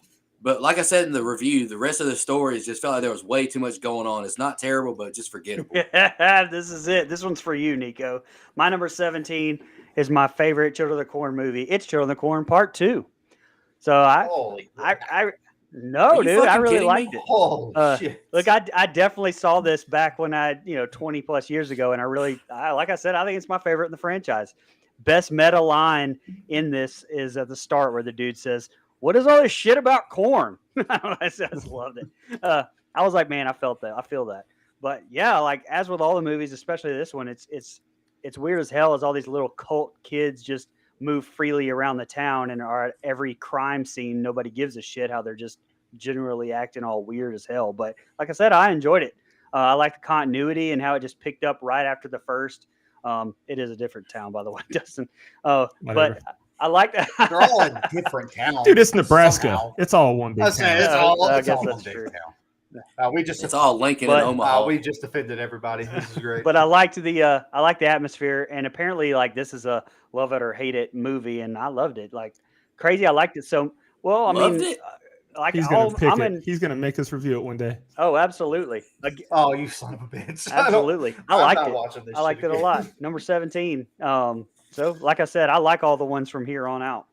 but like I said in the review, the rest of the stories just felt like there was way too much going on. It's not terrible, but just forgettable. This is it. This one's for you, Nico. My number 17 is my favorite Children of the Corn movie. It's Children of the Corn Part 2. So I really liked it. Holy shit. Look, I definitely saw this back when 20 plus years ago, and like I said, I think it's my favorite in the franchise. Best meta line in this is at the start where the dude says, "What is all this shit about corn?" I just loved it. I was like, man, I feel that. But yeah, like as with all the movies, especially this one, it's weird as hell as all these little cult kids just move freely around the town and are at every crime scene. Nobody gives a shit how they're just generally acting all weird as hell. But like I said, I enjoyed it. I like the continuity and how it just picked up right after the first. It is a different town, by the way, Dustin. But I like that. They're all in different towns. Dude, it's Nebraska. Somehow. It's all one big town. It's all one big true. town. It's all Lincoln and Omaha. We just offended everybody. This is great. But I liked the atmosphere, and apparently, like, this is a love it or hate it movie, and I loved it. Like crazy, I liked it so well. He's gonna make us review it one day. Oh, absolutely. Oh, you son of a bitch! Absolutely, I liked it. I liked it a lot. Number 17. So, like I said, I like all the ones from here on out.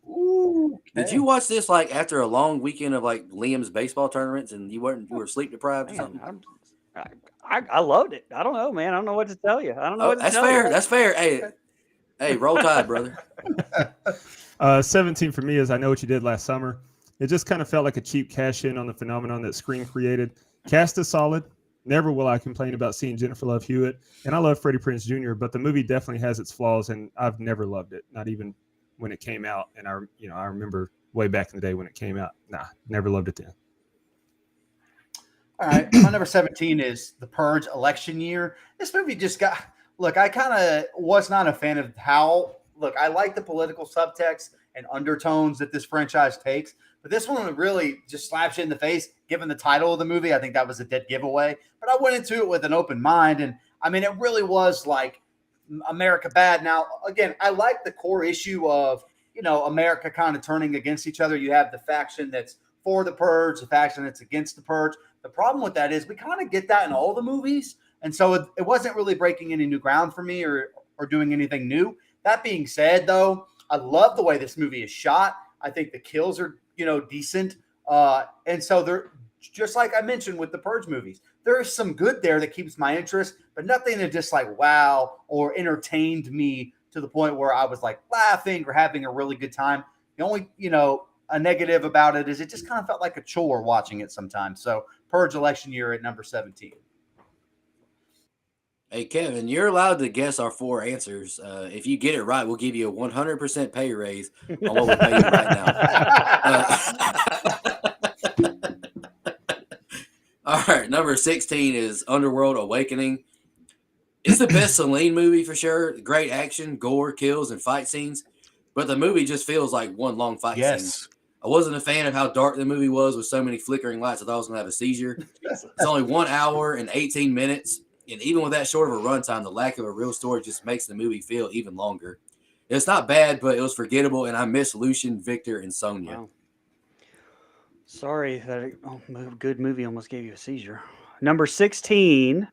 Ooh, okay. Did you watch this like after a long weekend of like Liam's baseball tournaments and you were sleep deprived or something? I loved it. I don't know, man. I don't know what to tell you. I don't know what to that's tell fair. you. That's fair. Hey, roll tide, brother. 17 for me is I Know What You Did Last Summer. It just kind of felt like a cheap cash in on the phenomenon that Scream created. Cast is solid. Never will I complain about seeing Jennifer Love Hewitt. And I love Freddie Prinze Jr., but the movie definitely has its flaws, and I've never loved it, not even when it came out. And I remember way back in the day when it came out. Nah, never loved it then. All right. My number 17 is The Purge Election Year. This movie just I kind of was not a fan of I like the political subtext and undertones that this franchise takes, but this one really just slaps you in the face. Given the title of the movie, I think that was a dead giveaway, but I went into it with an open mind. And I mean, it really was like America bad. Now, again, I like the core issue of, America kind of turning against each other. You have the faction that's for the Purge, the faction that's against the Purge. The problem with that is we kind of get that in all the movies. And so it wasn't really breaking any new ground for me or doing anything new. That being said, though, I love the way this movie is shot. I think the kills are, decent. And so they're just like I mentioned with the Purge movies. There is some good there that keeps my interest, but nothing that just like wow or entertained me to the point where I was like laughing or having a really good time. The only, a negative about it is it just kind of felt like a chore watching it sometimes. So Purge Election Year at number 17. Hey, Kevin, you're allowed to guess our 4 answers. If you get it right, we'll give you a 100% pay raise on what we're paying you right now. All right, number 16 is Underworld Awakening. It's the best Celine movie for sure. Great action, gore, kills, and fight scenes. But the movie just feels like one long fight scene. I wasn't a fan of how dark the movie was with so many flickering lights. I thought I was going to have a seizure. It's only 1 hour and 18 minutes. And even with that short of a runtime, the lack of a real story just makes the movie feel even longer. It's not bad, but it was forgettable, and I miss Lucian, Victor, and Sonia. Wow. Sorry that a good movie almost gave you a seizure. Number 16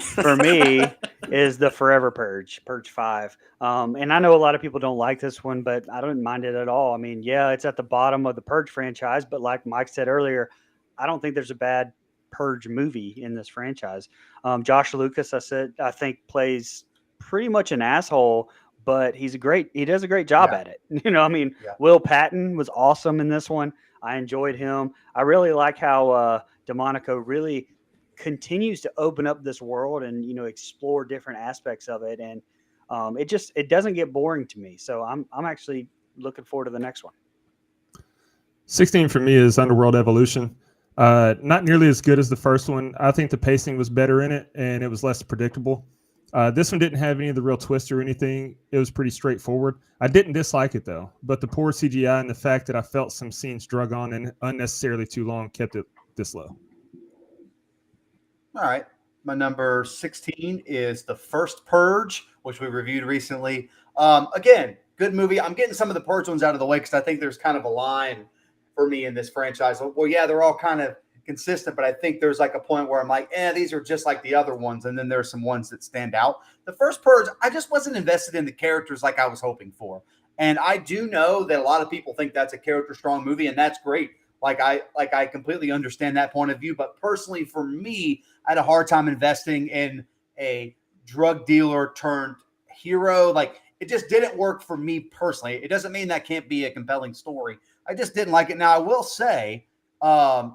for me is The Forever Purge, Purge 5. And I know a lot of people don't like this one, but I don't mind it at all. I mean, yeah, it's at the bottom of the Purge franchise, but like Mike said earlier, I don't think there's a bad Purge movie in this franchise. Josh Lucas, I think plays pretty much an asshole, but he does a great job Yeah. at it. I mean, Yeah. Will Patton was awesome in this one. I enjoyed him. I really like how DeMonico really continues to open up this world and explore different aspects of it, and it doesn't get boring to me. So I'm actually looking forward to the next one. 16 for me is Underworld Evolution. Not nearly as good as the first one. I think the pacing was better in it, and it was less predictable. This one didn't have any of the real twists or anything. It was pretty straightforward. I didn't dislike it, though, but the poor CGI and the fact that I felt some scenes drug on and unnecessarily too long kept it this low. All right. My number 16 is the first Purge, which we reviewed recently. Again, good movie. I'm getting some of the Purge ones out of the way because I think there's kind of a line for me in this franchise. Well, yeah, they're all kind of consistent, but I think there's like a point where I'm like, these are just like the other ones. And then there's some ones that stand out. The first Purge, I just wasn't invested in the characters like I was hoping for. And I do know that a lot of people think that's a character strong movie, and that's great. I completely understand that point of view. But personally, for me, I had a hard time investing in a drug dealer turned hero. Like, it just didn't work for me personally. It doesn't mean that can't be a compelling story. I just didn't like it. Now, I will say,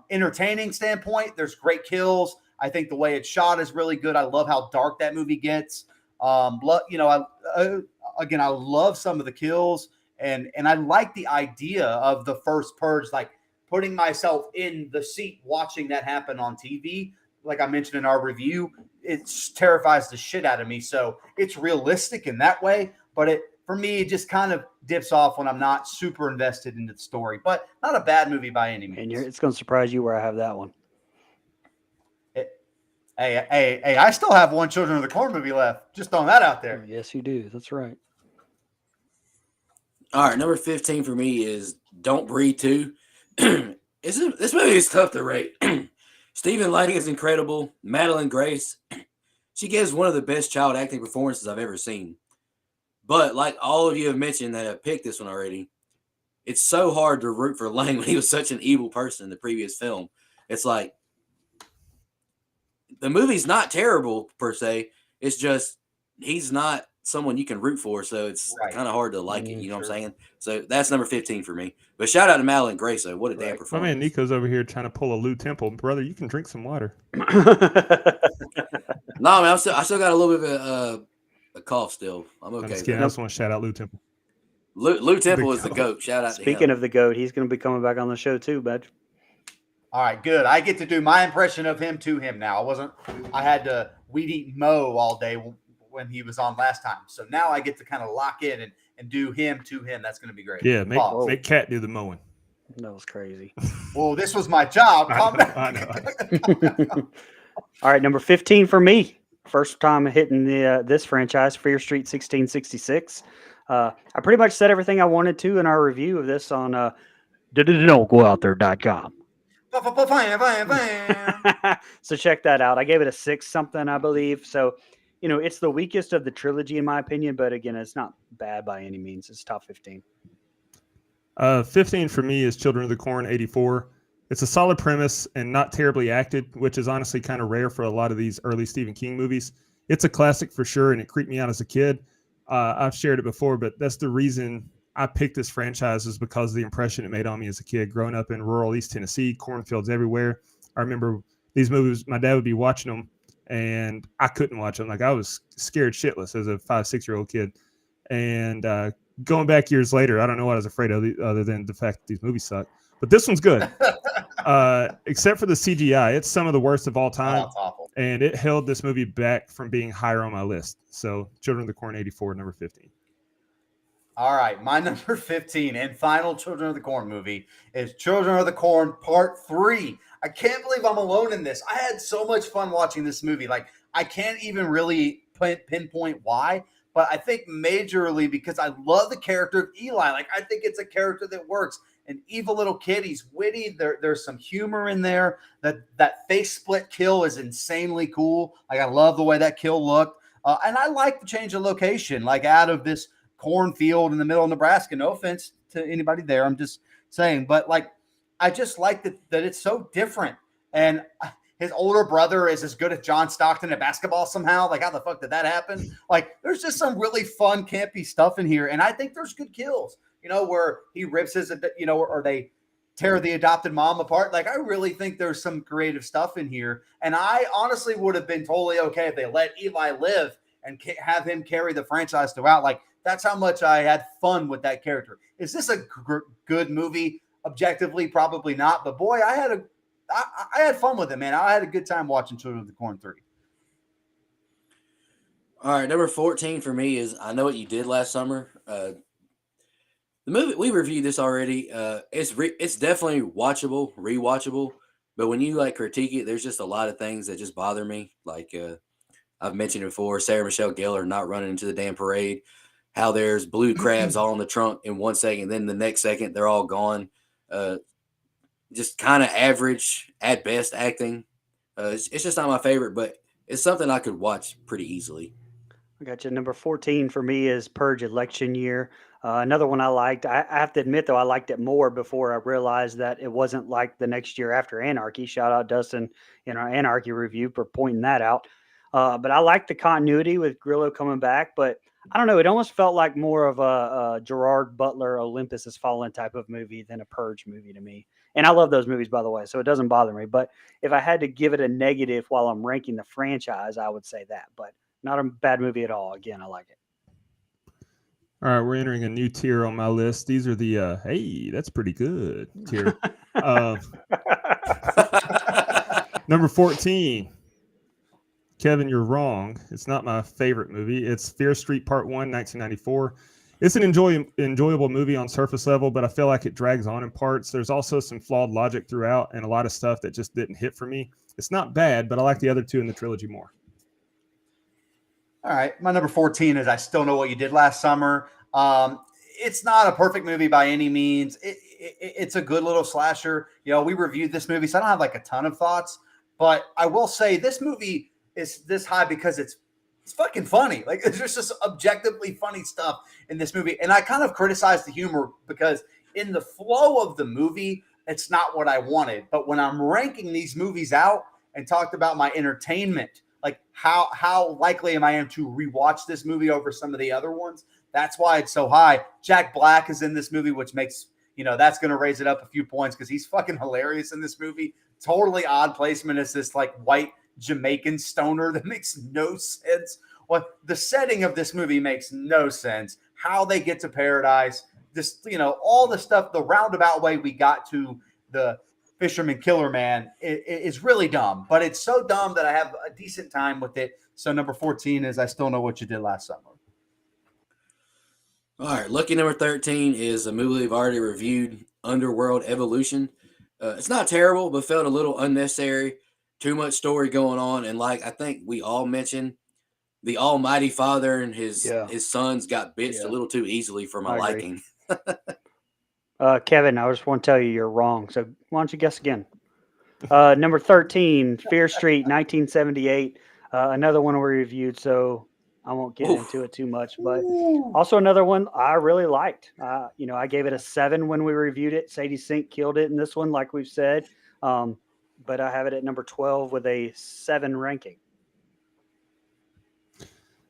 entertaining standpoint, there's great kills. I think the way it's shot is really good. I love how dark that movie gets. I love some of the kills, and I like the idea of the first Purge, like putting myself in the seat watching that happen on TV. Like I mentioned in our review, it terrifies the shit out of me. So it's realistic in that way, but for me, it just kind of dips off when I'm not super invested into the story, but not a bad movie by any means. And it's going to surprise you where I have that one. Hey, I still have one Children of the Corn movie left. Just throwing that out there. Yes, you do. That's right. All right, number 15 for me is Don't Breathe 2. This movie is tough to rate. Stephen Lang is incredible. Madeline Grace, she gives one of the best child acting performances I've ever seen. But like all of you have mentioned that have picked this one already, it's so hard to root for Lang when he was such an evil person in the previous film. It's like, the movie's not terrible per se. It's just he's not someone you can root for, so it's kind of hard to like it. You know what I'm saying? So that's number 15 for me. But shout out to Madeline Grace, though. What a damn performance! My man Nico's over here trying to pull a Lou Temple. Brother, you can drink some water. No, man, I still got a little bit of a cough still. I'm okay. I just want to shout out Lou Temple. Lou Temple is the GOAT. Shout out to him. Speaking of the GOAT, he's going to be coming back on the show too, bud. All right, good. I get to do my impression of him to him now. I had to weed eat Mo all day when he was on last time. So now I get to kind of lock in and do him to him. That's going to be great. Yeah, make Cat do the mowing. That was crazy. Well, this was my job. I know. All right, number 15 for me. First time hitting this franchise, Fear Street 1666. I pretty much said everything I wanted to in our review of this on don'tgooutthere.com. So check that out. I gave it a 6 something, I believe. So, it's the weakest of the trilogy in my opinion, but again, it's not bad by any means. It's top 15. 15 for me is Children of the Corn 84. It's a solid premise and not terribly acted, which is honestly kind of rare for a lot of these early Stephen King movies. It's a classic for sure, and it creeped me out as a kid. I've shared it before, but that's the reason I picked this franchise, is because of the impression it made on me as a kid growing up in rural East Tennessee, cornfields everywhere. I remember these movies, my dad would be watching them and I couldn't watch them. Like, I was scared shitless as a 5-6-year-old kid. And going back years later, I don't know what I was afraid of other than the fact that these movies suck. But this one's good. Except for the CGI. It's some of the worst of all time. That's awful. And it held this movie back from being higher on my list. So Children of the Corn 84, number 15. All right, my number 15 and final Children of the Corn movie is Children of the Corn Part 3. I can't believe I'm alone in this. I had so much fun watching this movie. Like, I can't even really pinpoint why, but I think majorly because I love the character of Eli. Like, I think it's a character that works. An evil little kid. He's witty. There's some humor in there. That face split kill is insanely cool. Like, I love the way that kill looked. And I like the change of location, like out of this cornfield in the middle of Nebraska. No offense to anybody there. I'm just saying, but like, I just like that it's so different. And his older brother is as good as John Stockton at basketball somehow. Like, how the fuck did that happen? Like, there's just some really fun, campy stuff in here. And I think there's good kills, where he rips his, or they tear the adopted mom apart. Like, I really think there's some creative stuff in here. And I honestly would have been totally okay if they let Eli live and have him carry the franchise throughout. Like, that's how much I had fun with that character. Is this a good movie? Objectively, probably not. But boy, I had fun with it, man. I had a good time watching Children of the Corn 3. All right, number 14 for me is I Know What You Did Last Summer. The movie, we reviewed this already. It's definitely watchable, rewatchable. But when you like critique it, there's just a lot of things that just bother me. Like I've mentioned before, Sarah Michelle Gellar not running into the damn parade. How there's blue crabs all in the trunk in 1 second, then the next second they're all gone. Just kind of average at best acting. It's just not my favorite, but it's something I could watch pretty easily. I got you. Number 14 for me is Purge Election Year. Another one I liked. I have to admit, though, I liked it more before I realized that it wasn't like the next year after Anarchy. Shout out Dustin in our Anarchy review for pointing that out. But I like the continuity with Grillo coming back. But I don't know. It almost felt like more of a Gerard Butler, Olympus Has Fallen type of movie than a Purge movie to me. And I love those movies, by the way, so it doesn't bother me. But if I had to give it a negative while I'm ranking the franchise, I would say that. But not a bad movie at all. Again, I like it. All right, we're entering a new tier on my list. These are the hey, that's pretty good tier. Number 14. Kevin, you're wrong. It's not my favorite movie. It's Fear Street Part 1, 1994. It's an enjoyable movie on surface level, but I feel like it drags on in parts. There's also some flawed logic throughout and a lot of stuff that just didn't hit for me. It's not bad, but I like the other two in the trilogy more. All right. My number 14 is I Still Know What You Did Last Summer. It's not a perfect movie by any means. It's a good little slasher. We reviewed this movie, so I don't have like a ton of thoughts, but I will say this movie is this high because it's fucking funny. Like, there's just objectively funny stuff in this movie. And I kind of criticize the humor because in the flow of the movie, it's not what I wanted. But when I'm ranking these movies out and talked about my entertainment, like how likely am I to rewatch this movie over some of the other ones? That's why it's so high. Jack Black is in this movie, which makes, that's going to raise it up a few points because he's fucking hilarious in this movie. Totally odd placement as this like white Jamaican stoner that makes no sense. What the setting of this movie makes no sense. How they get to paradise, this, all the stuff, the roundabout way we got to the Fisherman Killer Man is really dumb, but it's so dumb that I have a decent time with it. So number 14 is I Still Know What You Did Last Summer. All right, lucky number 13 is a movie we've already reviewed, Underworld Evolution. It's not terrible, but felt a little unnecessary. Too much story going on, and like I think we all mentioned, the Almighty Father and his sons got bitched a little too easily for my liking. Kevin, I just want to tell you you're wrong. So why don't you guess again? Number 13, Fear Street, 1978. Another one we reviewed, so I won't get into it too much. But also another one I really liked. I gave it a 7 when we reviewed it. Sadie Sink killed it in this one, like we've said. But I have it at number 12 with a 7 ranking.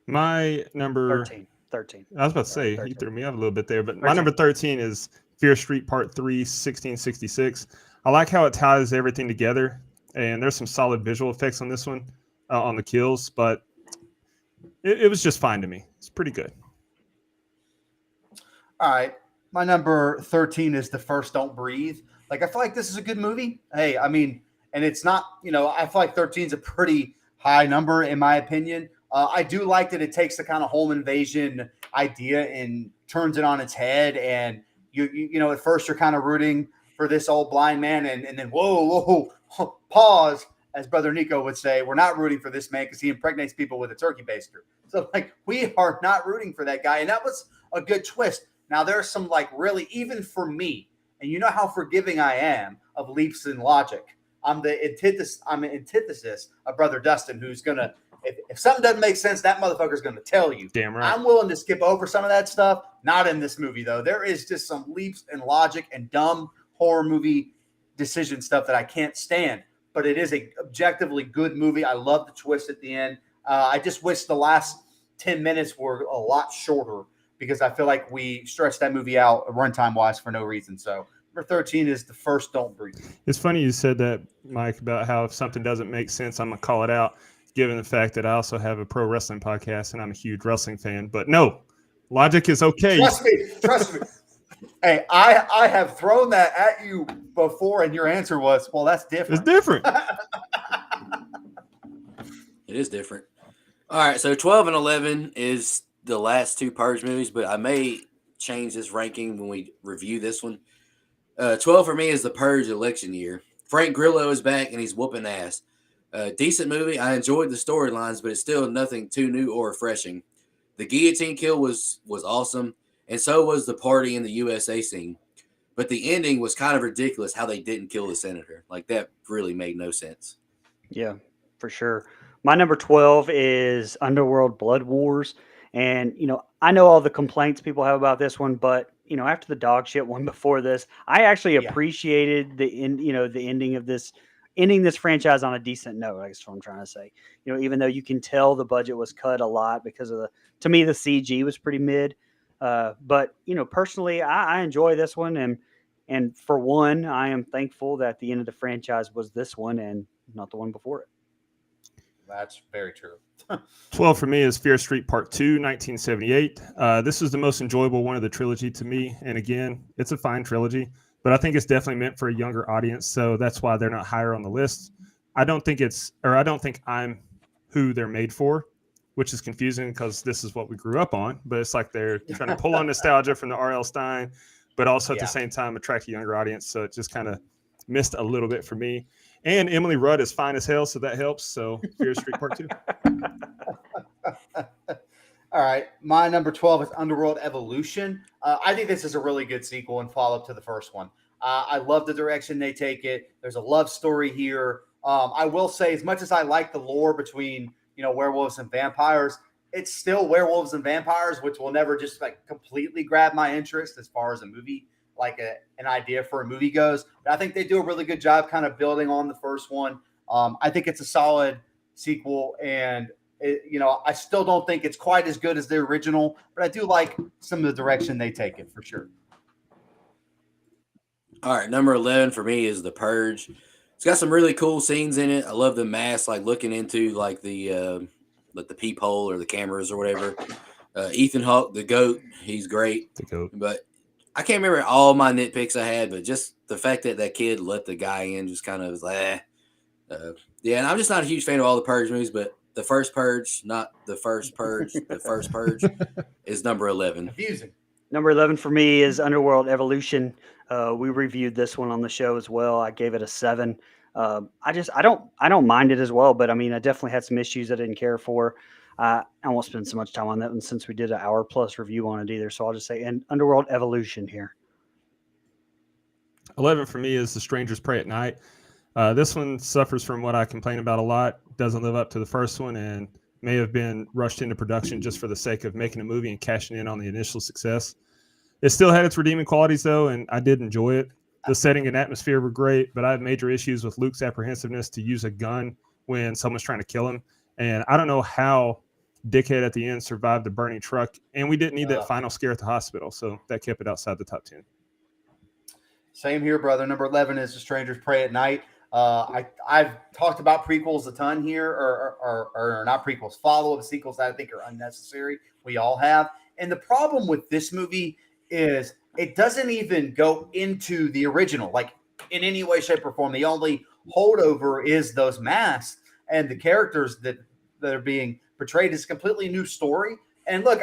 My number 13. I was about to say, 13. You threw me off a little bit there, but 13. My number 13 is Fear Street Part 3, 1666. I like how it ties everything together, and there's some solid visual effects on this one, on the kills, but it was just fine to me. It's pretty good. All right. My number 13 is The First Don't Breathe. Like, I feel like this is a good movie. Hey, I mean, and it's not, I feel like 13 is a pretty high number in my opinion. I do like that it takes the kind of home invasion idea and turns it on its head. And you at first you're kind of rooting for this old blind man, and then whoa, pause, as Brother Nico would say, we're not rooting for this man because he impregnates people with a turkey baster. So like we are not rooting for that guy, and that was a good twist. Now there's some like really, even for me, and you know how forgiving I am of leaps in logic. I'm an antithesis of Brother Dustin, who's gonna. If something doesn't make sense, that motherfucker's going to tell you. Damn right. I'm willing to skip over some of that stuff. Not in this movie, though. There is just some leaps in logic and dumb horror movie decision stuff that I can't stand. but it is a objectively good movie. I love the twist at the end. I just wish the last 10 minutes were a lot shorter because I feel like we stretched that movie out runtime wise for no reason. So number 13 is The First Don't Breathe. It's funny you said that, Mike, about how if something doesn't make sense, I'm going to call it out, given the fact that I also have a pro wrestling podcast and I'm a huge wrestling fan. But no, logic is okay. Trust me. Hey, I have thrown that at you before, and your answer was, well, that's different. It's different. It is different. All right, so 12 and 11 is the last two Purge movies, but I may change this ranking when we review this one. 12 for me is the Purge election year. Frank Grillo is back, and he's whooping ass. Decent movie. I enjoyed the storylines, but it's still nothing too new or refreshing. The guillotine kill was awesome, and so was the party in the USA scene. But the ending was kind of ridiculous how they didn't kill the senator. Like, that really made no sense. Yeah, for sure. My number 12 is Underworld Blood Wars. And, I know all the complaints people have about this one, but, after the dog shit one before this, I actually appreciated the ending of this, ending this franchise on a decent note. I guess what I'm trying to say. Even though you can tell the budget was cut a lot because of to me, the CG was pretty mid. But, personally, I enjoy this one. And for one, I am thankful that the end of the franchise was this one and not the one before it. That's very true. 12 for me is Fear Street Part 2, 1978. This is the most enjoyable one of the trilogy to me. And again, it's a fine trilogy, but I think it's definitely meant for a younger audience. So that's why they're not higher on the list. I don't think I'm who they're made for, which is confusing because this is what we grew up on. But it's like they're trying to pull on nostalgia from the R.L. Stein, but also at the same time attract a younger audience. So it just kind of missed a little bit for me. And Emily Rudd is fine as hell, so that helps. So Fear Street Part 2. All right. My number 12 is Underworld Evolution. I think this is a really good sequel and follow-up to the first one. I love the direction they take it. There's a love story here. I will say, as much as I like the lore between, werewolves and vampires, it's still werewolves and vampires, which will never just completely grab my interest as far as a movie, an idea for a movie goes. But I think they do a really good job kind of building on the first one. I think it's a solid sequel, and I still don't think it's quite as good as the original, but I do like some of the direction they take it for sure. All right, number 11 for me is The Purge. It's got some really cool scenes in it. I love the mask, looking into the peephole or the cameras or whatever. Ethan Hawke, the goat, he's great. The goat. But I can't remember all my nitpicks I had, but just the fact that kid let the guy in just kind of was like, yeah, and I'm just not a huge fan of all the Purge movies, but the first Purge, not the first Purge, the first Purge is number 11. Confusing. Number 11 for me is Underworld Evolution. We reviewed this one on the show as well. I gave it a 7. I don't mind it as well, but I mean, I definitely had some issues I didn't care for. I won't spend so much time on that one since we did an hour plus review on it either. So I'll just say, and Underworld Evolution here. 11 for me is The Strangers Pray at Night. This one suffers from what I complain about a lot. Doesn't live up to the first one and may have been rushed into production just for the sake of making a movie and cashing in on the initial success. It still had its redeeming qualities, though, and I did enjoy it. The setting and atmosphere were great, but I have major issues with Luke's apprehensiveness to use a gun when someone's trying to kill him. And I don't know how Dickhead at the end survived the burning truck, and we didn't need that final scare at the hospital, so that kept it outside the top 10. Same here, brother. Number 11 is The Strangers Pray at Night. I've talked about prequels a ton here, or not prequels, follow-up sequels that I think are unnecessary. We all have. And the problem with this movie is it doesn't even go into the original, in any way, shape, or form. The only holdover is those masks and the characters that are being portrayed as a completely new story. And look,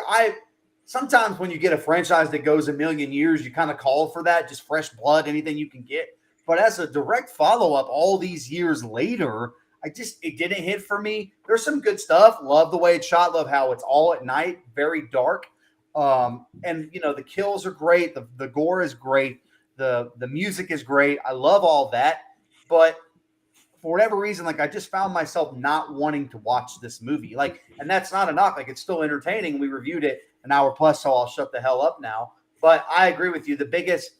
sometimes when you get a franchise that goes a million years, you kind of call for that, just fresh blood, anything you can get. But as a direct follow-up all these years later, it didn't hit for me. There's some good stuff. Love the way it's shot. Love how it's all at night, very dark. And the kills are great. The gore is great. The music is great. I love all that. But for whatever reason, I just found myself not wanting to watch this movie. And that's not a knock. It's still entertaining. We reviewed it an hour plus, so I'll shut the hell up now. But I agree with you. The biggest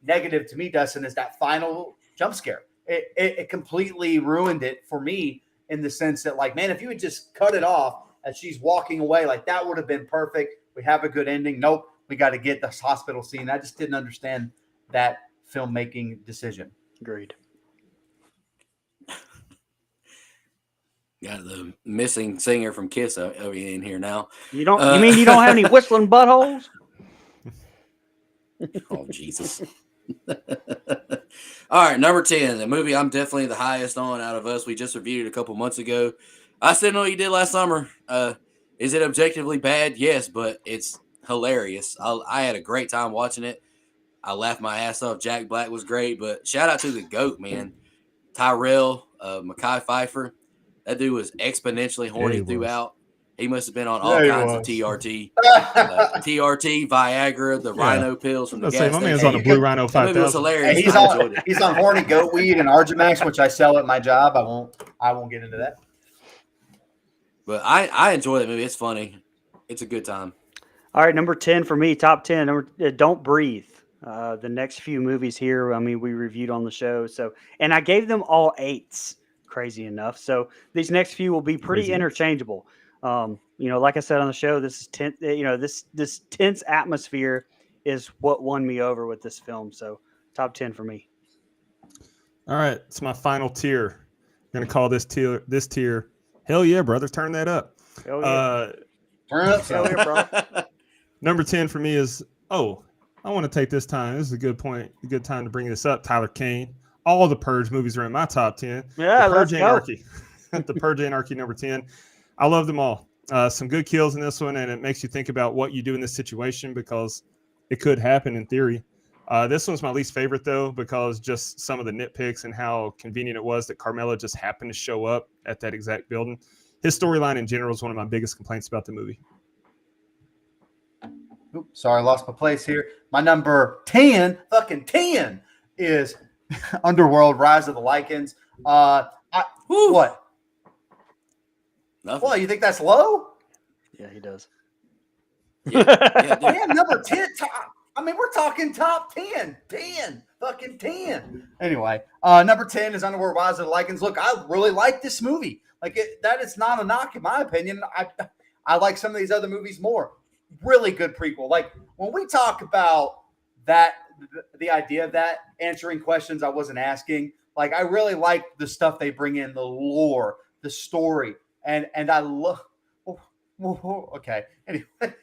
negative to me, Dustin, is that final jump scare. it completely ruined it for me in the sense that, like, man, if you would just cut it off as she's walking away, like that would have been perfect. We have a good ending. Nope, we got to get this hospital scene. I just didn't understand that filmmaking decision. Agreed. Got the missing singer from Kiss over in here now. You don't? You mean you don't have any whistling buttholes? Oh, Jesus. All right, number 10, the movie I'm definitely the highest on out of us. We just reviewed it a couple months ago. I still know what you did last summer. Is it objectively bad? Yes, but it's hilarious. I had a great time watching it. I laughed my ass off. Jack Black was great, but shout out to the GOAT, man. Tyrell, Mekhi Phifer. That dude was exponentially horny throughout. He must have been on all kinds of TRT. TRT, Viagra, the Rhino pills from the gas station. My man's on a Blue Rhino 5000. It was hilarious. Hey, he's on horny goat weed and Argimax, which I sell at my job. I won't get into that. But I enjoy that movie. It's funny. It's a good time. All right, number 10 for me, top 10. Don't Breathe. The next few movies here, I mean, we reviewed on the show. And I gave them all 8s, crazy enough. So these next few will be pretty interchangeable. Like I said on the show, this is tense. This tense atmosphere is what won me over with this film. So top 10 for me. All right, it's my final tier. I'm gonna call this tier. Hell yeah, brother, turn that up. Hell yeah. Turn it up, Hell yeah, bro. Number 10 for me is I want to take this time. This is a good time to bring this up. Tyler Kane. All the Purge movies are in my top 10. Yeah, the Purge let's Anarchy. The Purge Anarchy number 10. I love them all. Some good kills in this one, and it makes you think about what you do in this situation because it could happen in theory. This one's my least favorite, though, because just some of the nitpicks and how convenient it was that Carmela just happened to show up at that exact building. His storyline in general is one of my biggest complaints about the movie. Oops, sorry, I lost my place here. My number 10, fucking 10, is Underworld, Rise of the Lycans. What? Nothing. Well, you think that's low? Yeah, he does. Yeah, number 10. We're talking top 10. 10. Fucking 10. Anyway, number 10 is Underworld, Rise of the Lycans. Look, I really like this movie. That is not a knock in my opinion. I like some of these other movies more. Really good prequel. Like when we talk about that, the idea of that, answering questions I wasn't asking, like I really like the stuff they bring in, the lore, the story, and I love. Okay. Anyway,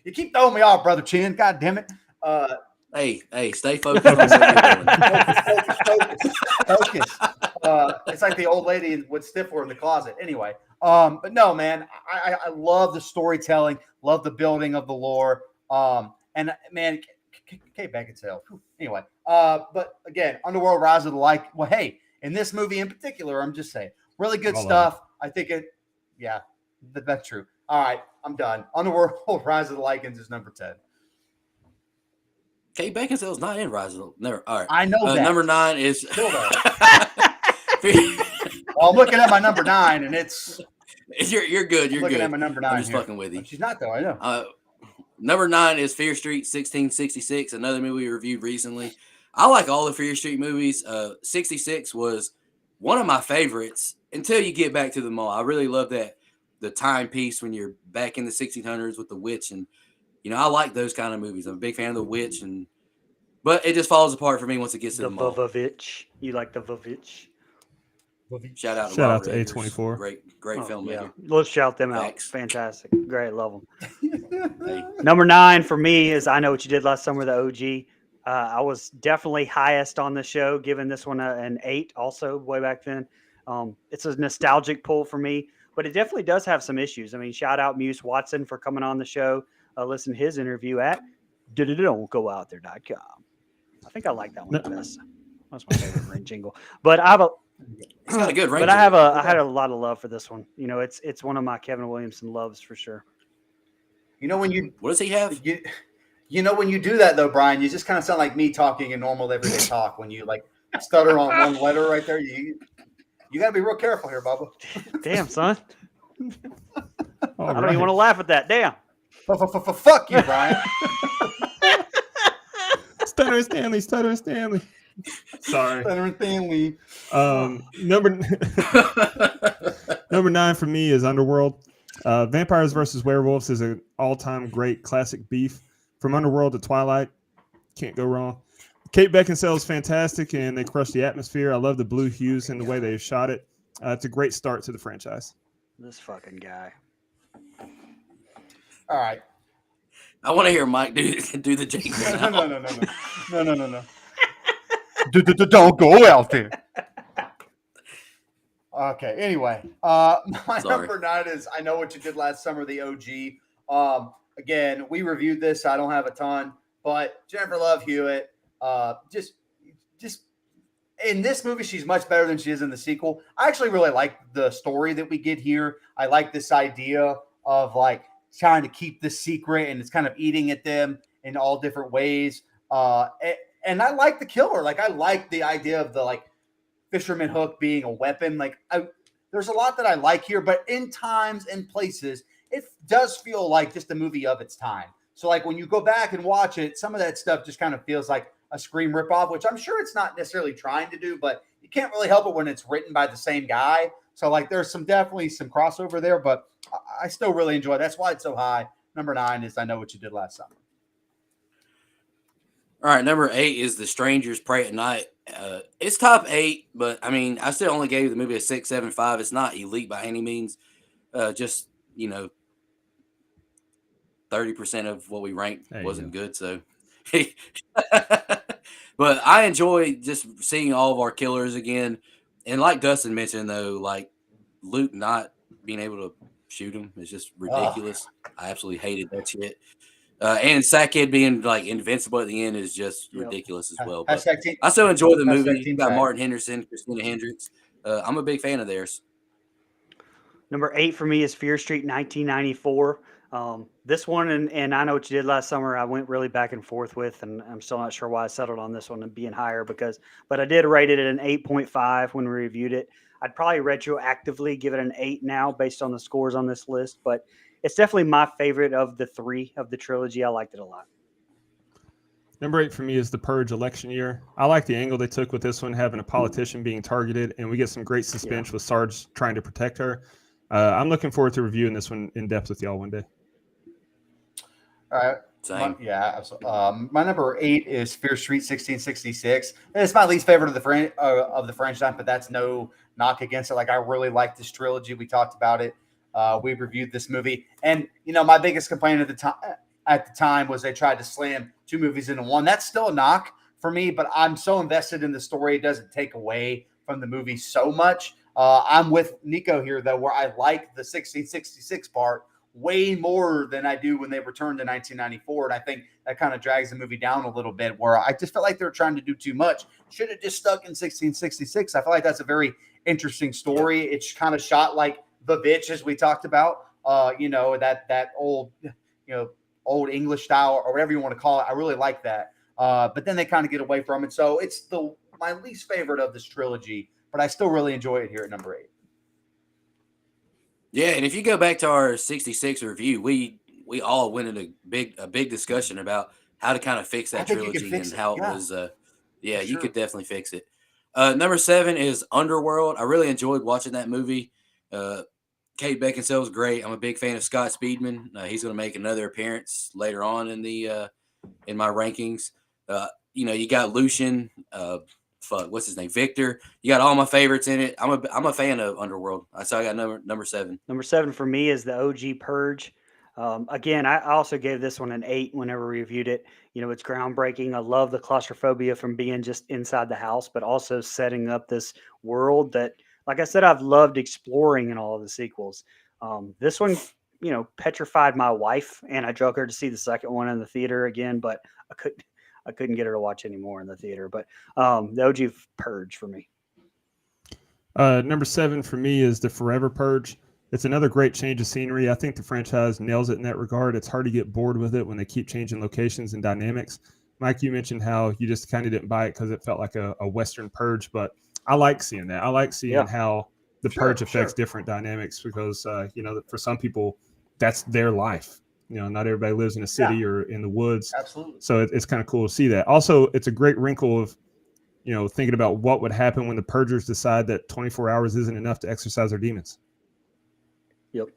you keep throwing me off, brother Chin. God damn it. Hey, stay focused on what you're doing. Focus. It's like the old lady with Stifler in the closet. Anyway, but no, man, I love the storytelling, love the building of the lore. And man, Kate Beckinsale. Anyway, but again, Underworld, Rise of the Lycans. Well, hey, in this movie in particular, I'm just saying, really good stuff. I think that's true. All right, I'm done. Underworld, Rise of the Lycans is number 10. Kate Beckinsale's not in Rise of the. Never. All right. I know that. Number 9 is. Well, I'm looking at my number 9, and it's. You're good. You're looking good. at my number 9. I'm just fucking with you. She's not though. I know. Number 9 is Fear Street 1666, another movie we reviewed recently. I like all the Fear Street movies. 66 was one of my favorites until you get back to the mall. I really love that the timepiece when you're back in the 1600s with the witch, and I like those kind of movies. I'm a big fan of the witch, but it just falls apart for me once it gets to the mall. Vavitch. You like the Vavitch? Shout out to A24. Great filmmaker. Yeah. Let's shout them Thanks. out. Fantastic. Great. Love them. Hey. Number 9 for me is I Know What You Did Last Summer, the OG. I was definitely highest on the show, giving this one an 8 also way back then. It's a nostalgic pull for me, but it definitely does have some issues. I mean, shout out Muse Watson for coming on the show. Listen to his interview at don'tgooutthere.com. I think I like that one the best. That's my favorite ring jingle. But I have a It's got a good range. But I had a lot of love for this one. It's one of my Kevin Williamson loves for sure. When you what does he have? When you do that though, Brian, you just kind of sound like me talking in normal everyday talk. When you like stutter on one letter right there, you got to be real careful here, Bubba. Damn, son. I don't even want to laugh at that. Damn. Fuck you, Brian. Stutter Stanley. Sorry. Leonard Stanley. Number 9 for me is Underworld. Vampires versus Werewolves is an all-time great classic beef. From Underworld to Twilight, can't go wrong. Kate Beckinsale is fantastic, and they crush the atmosphere. I love the blue hues and the way they shot it. It's a great start to the franchise. This fucking guy. All right. I want to hear Mike do the jingle. No. Don't go out there. Okay. Anyway, my number 9 is I Know What You Did Last Summer, the OG. Again, we reviewed this. So I don't have a ton, but Jennifer Love Hewitt, just in this movie, she's much better than she is in the sequel. I actually really like the story that we get here. I like this idea of like trying to keep the secret, and it's kind of eating at them in all different ways. And I like the killer. Like I like the idea of the like fisherman hook being a weapon. Like there's a lot that I like here, but in times and places, it does feel like just a movie of its time. So like when you go back and watch it, some of that stuff just kind of feels like a Scream ripoff, which I'm sure it's not necessarily trying to do, but you can't really help it when it's written by the same guy. So like there's definitely some crossover there, but I still really enjoy it. That's why it's so high. Number 9 is I Know What You Did Last Summer. All right, number 8 is The Strangers Pray at Night. It's top 8, but I mean, I still only gave the movie a 6.75. It's not elite by any means. Just 30% of what we ranked wasn't good. So, but I enjoy just seeing all of our killers again. And like Dustin mentioned, though, like Luke not being able to shoot him is just ridiculous. I absolutely hated that shit. And Sackhead being like invincible at the end is just ridiculous as well. But I still enjoy the movie. You got Martin Henderson, Christina Hendricks. I'm a big fan of theirs. Number 8 for me is Fear Street 1994. This one and I Know What You Did Last Summer, I went really back and forth with, and I'm still not sure why I settled on this one and being higher but I did rate it at an 8.5 when we reviewed it. I'd probably retroactively give it an 8 now based on the scores on this list, but it's definitely my favorite of the 3 of the trilogy. I liked it a lot. Number 8 for me is The Purge election year. I like the angle they took with this one, having a politician being targeted, and we get some great suspense with Sarge trying to protect her. I'm looking forward to reviewing this one in depth with y'all one day. All right. Absolutely. My number 8 is Fear Street 1666. It's my least favorite of the franchise, but that's no knock against it. Like I really like this trilogy. We talked about it. We reviewed this movie, and my biggest complaint at the time was they tried to slam 2 movies into one. That's still a knock for me, but I'm so invested in the story, it doesn't take away from the movie so much. I'm with Nico here though, where I like the 1666 part way more than I do when they returned to 1994, and I think that kind of drags the movie down a little bit. Where I just felt like they were trying to do too much. Should have just stuck in 1666. I feel like that's a very interesting story. It's kind of shot like The Bitch, as we talked about, that old, old English style or whatever you want to call it. I really like that. But then they kind of get away from it. So it's my least favorite of this trilogy, but I still really enjoy it here at number 8. Yeah, and if you go back to our 66 review, we all went in a big discussion about how to kind of fix that trilogy and how it was. You could definitely fix it. Number 7 is Underworld. I really enjoyed watching that movie. Kate Beckinsale was great. I'm a big fan of Scott Speedman. He's going to make another appearance later on in in my rankings. You got Lucian. What's his name? Victor. You got all my favorites in it. I'm a fan of Underworld. So I got number 7. Number 7 for me is the OG Purge. Again, I also gave this one an 8 whenever we reviewed it. It's groundbreaking. I love the claustrophobia from being just inside the house, but also setting up this world that, like I said, I've loved exploring in all of the sequels. This one, petrified my wife, and I drug her to see the second one in the theater again, but I couldn't get her to watch anymore in the theater. But the OG Purge for me. Number 7 for me is The Forever Purge. It's another great change of scenery. I think the franchise nails it in that regard. It's hard to get bored with it when they keep changing locations and dynamics. Mike, you mentioned how you just kind of didn't buy it because it felt like a Western Purge, but I like seeing that. I like seeing how the Purge affects different dynamics because, for some people, that's their life. Not everybody lives in a city or in the woods. Absolutely. So it's kind of cool to see that. Also, it's a great wrinkle of, thinking about what would happen when the Purgers decide that 24 hours isn't enough to exorcise their demons. Yep.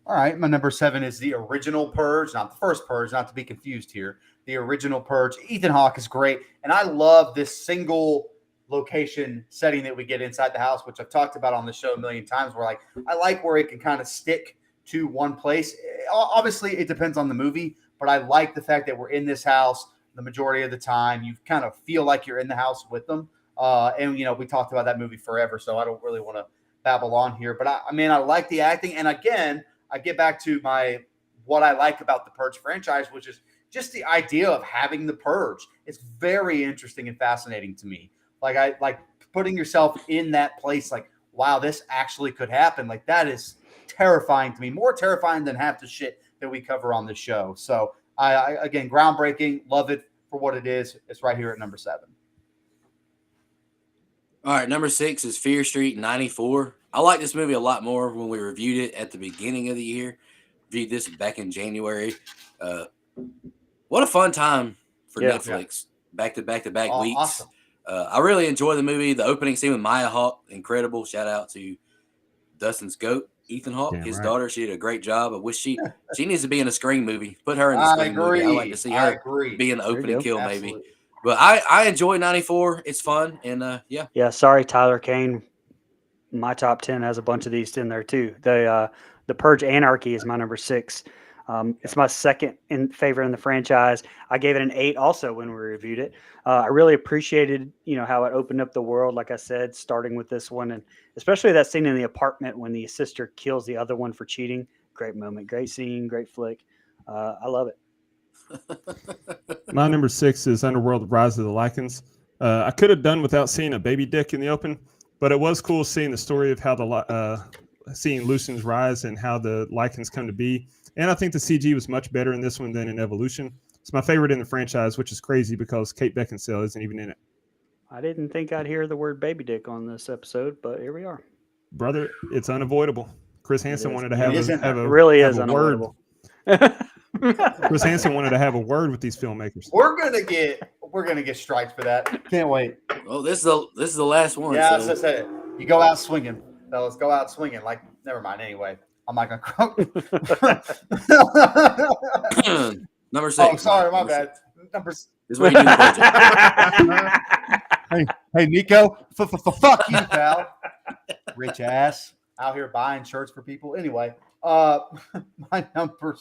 All right, my number 7 is the original Purge, not the first Purge, not to be confused here. The original Purge. Ethan Hawke is great, and I love this single location setting that we get inside the house, which I've talked about on the show a million times. Where I like where it can kind of stick to one place. Obviously, it depends on the movie, but I like the fact that we're in this house the majority of the time. You kind of feel like you're in the house with them, and we talked about that movie forever, so I don't really want to babble on here. But I like the acting, and again, I get back to what I like about the Purge franchise, which is just the idea of having the Purge. It's very interesting and fascinating to me. I like putting yourself in that place. Like, wow, this actually could happen. Like, that is terrifying to me, more terrifying than half the shit that we cover on the show. So I again, groundbreaking, love it for what it is. It's right here at number 7. All right, number 6 is Fear Street 94. I like this movie a lot more when we reviewed it at the beginning of the year. Reviewed this back in January. What a fun time for Netflix. Back to back weeks. Awesome. I really enjoy the movie. The opening scene with Maya Hawke, incredible. Shout out to Dustin's goat, Ethan Hawke, his daughter. She did a great job. I wish she needs to be in a Scream movie. Put her in the Scream movie. I like to see her be in the opening kill, maybe. But I enjoy 94. It's fun, and yeah. Yeah, sorry, Tyler Kane. My top 10 has a bunch of these in there too. The Purge Anarchy is my number 6. It's my second favorite in the franchise. I gave it an 8 also when we reviewed it. I really appreciated, how it opened up the world, like I said, starting with this one, and especially that scene in the apartment when the sister kills the other one for cheating. Great moment, great scene, great flick. I love it. My number 6 is Underworld: Rise of the Lycans. I could have done without seeing a baby dick in the open, but it was cool seeing the story of how seeing Lucian's rise and how the Lycans come to be. And I think the CG was much better in this one than in Evolution. It's my favorite in the franchise, which is crazy because Kate Beckinsale isn't even in it. I didn't think I'd hear the word baby dick on this episode, but here we are. Brother, it's unavoidable. Chris Hansen wanted to have a unavoidable. Chris Hansen wanted to have a word with these filmmakers. We're gonna get strikes for that. Can't wait. Well, this is the last one. Yeah, so. I said, you go out swinging, fellas. Go out swinging. Like, never mind. Anyway, I'm not gonna. Number 6. Oh, sorry, my bad. Number. This is where you do the Hey, Nico. Fuck you, pal. Rich ass out here buying shirts for people. Anyway, my number.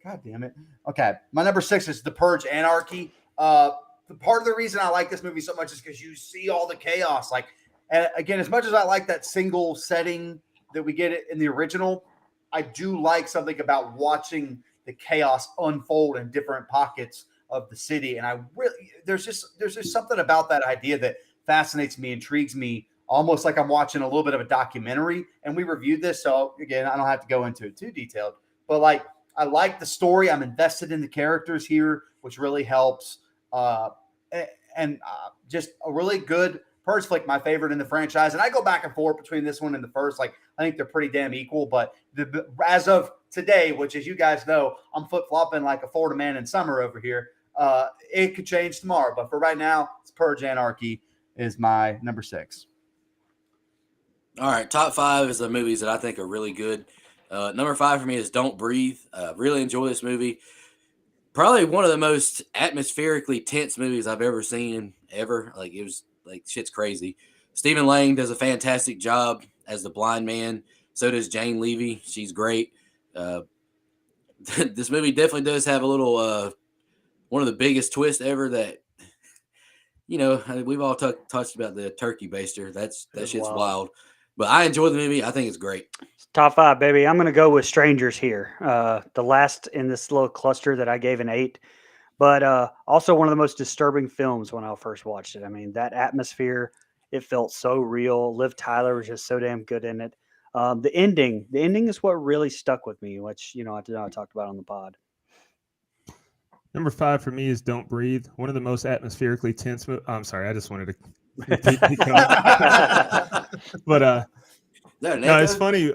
God damn it. Okay, my number 6 is The Purge Anarchy. The part of the reason I like this movie so much is because you see all the chaos. Like, and again, as much as I like that single setting that we get it in the original, I do like something about watching the chaos unfold in different pockets of the city. And I really, there's just something about that idea that fascinates me, intrigues me, almost like I'm watching a little bit of a documentary. And we reviewed this, so again, I don't have to go into it too detailed, but like, I like the story. I'm invested in the characters here, which really helps. Just a really good Purge flick, my favorite in the franchise. And I go back and forth between this one and the first. Like, I think they're pretty damn equal. But as of today, which, as you guys know, I'm flip-flopping like a Florida man in summer over here. It could change tomorrow. But for right now, it's Purge Anarchy is my number 6. All right, top 5 is the movies that I think are really good. Number 5 for me is Don't Breathe. Really enjoy this movie. Probably one of the most atmospherically tense movies I've ever seen, ever. Like, it was like, shit's crazy. Stephen Lang does a fantastic job as the blind man. So does Jane Levy. She's great. This movie definitely does have a little, one of the biggest twists ever that, we've all touched about the turkey baster. That shit's wild. But I enjoy the movie. I think it's great. Top 5, baby. I'm going to go with Strangers here. The last in this little cluster that I gave an 8. But also one of the most disturbing films when I first watched it. I mean, that atmosphere, it felt so real. Liv Tyler was just so damn good in it. The ending is what really stuck with me, which, I talked about on the pod. Number 5 for me is Don't Breathe. One of the most atmospherically tense. I'm sorry, I just wanted to repeat. But no, it's funny.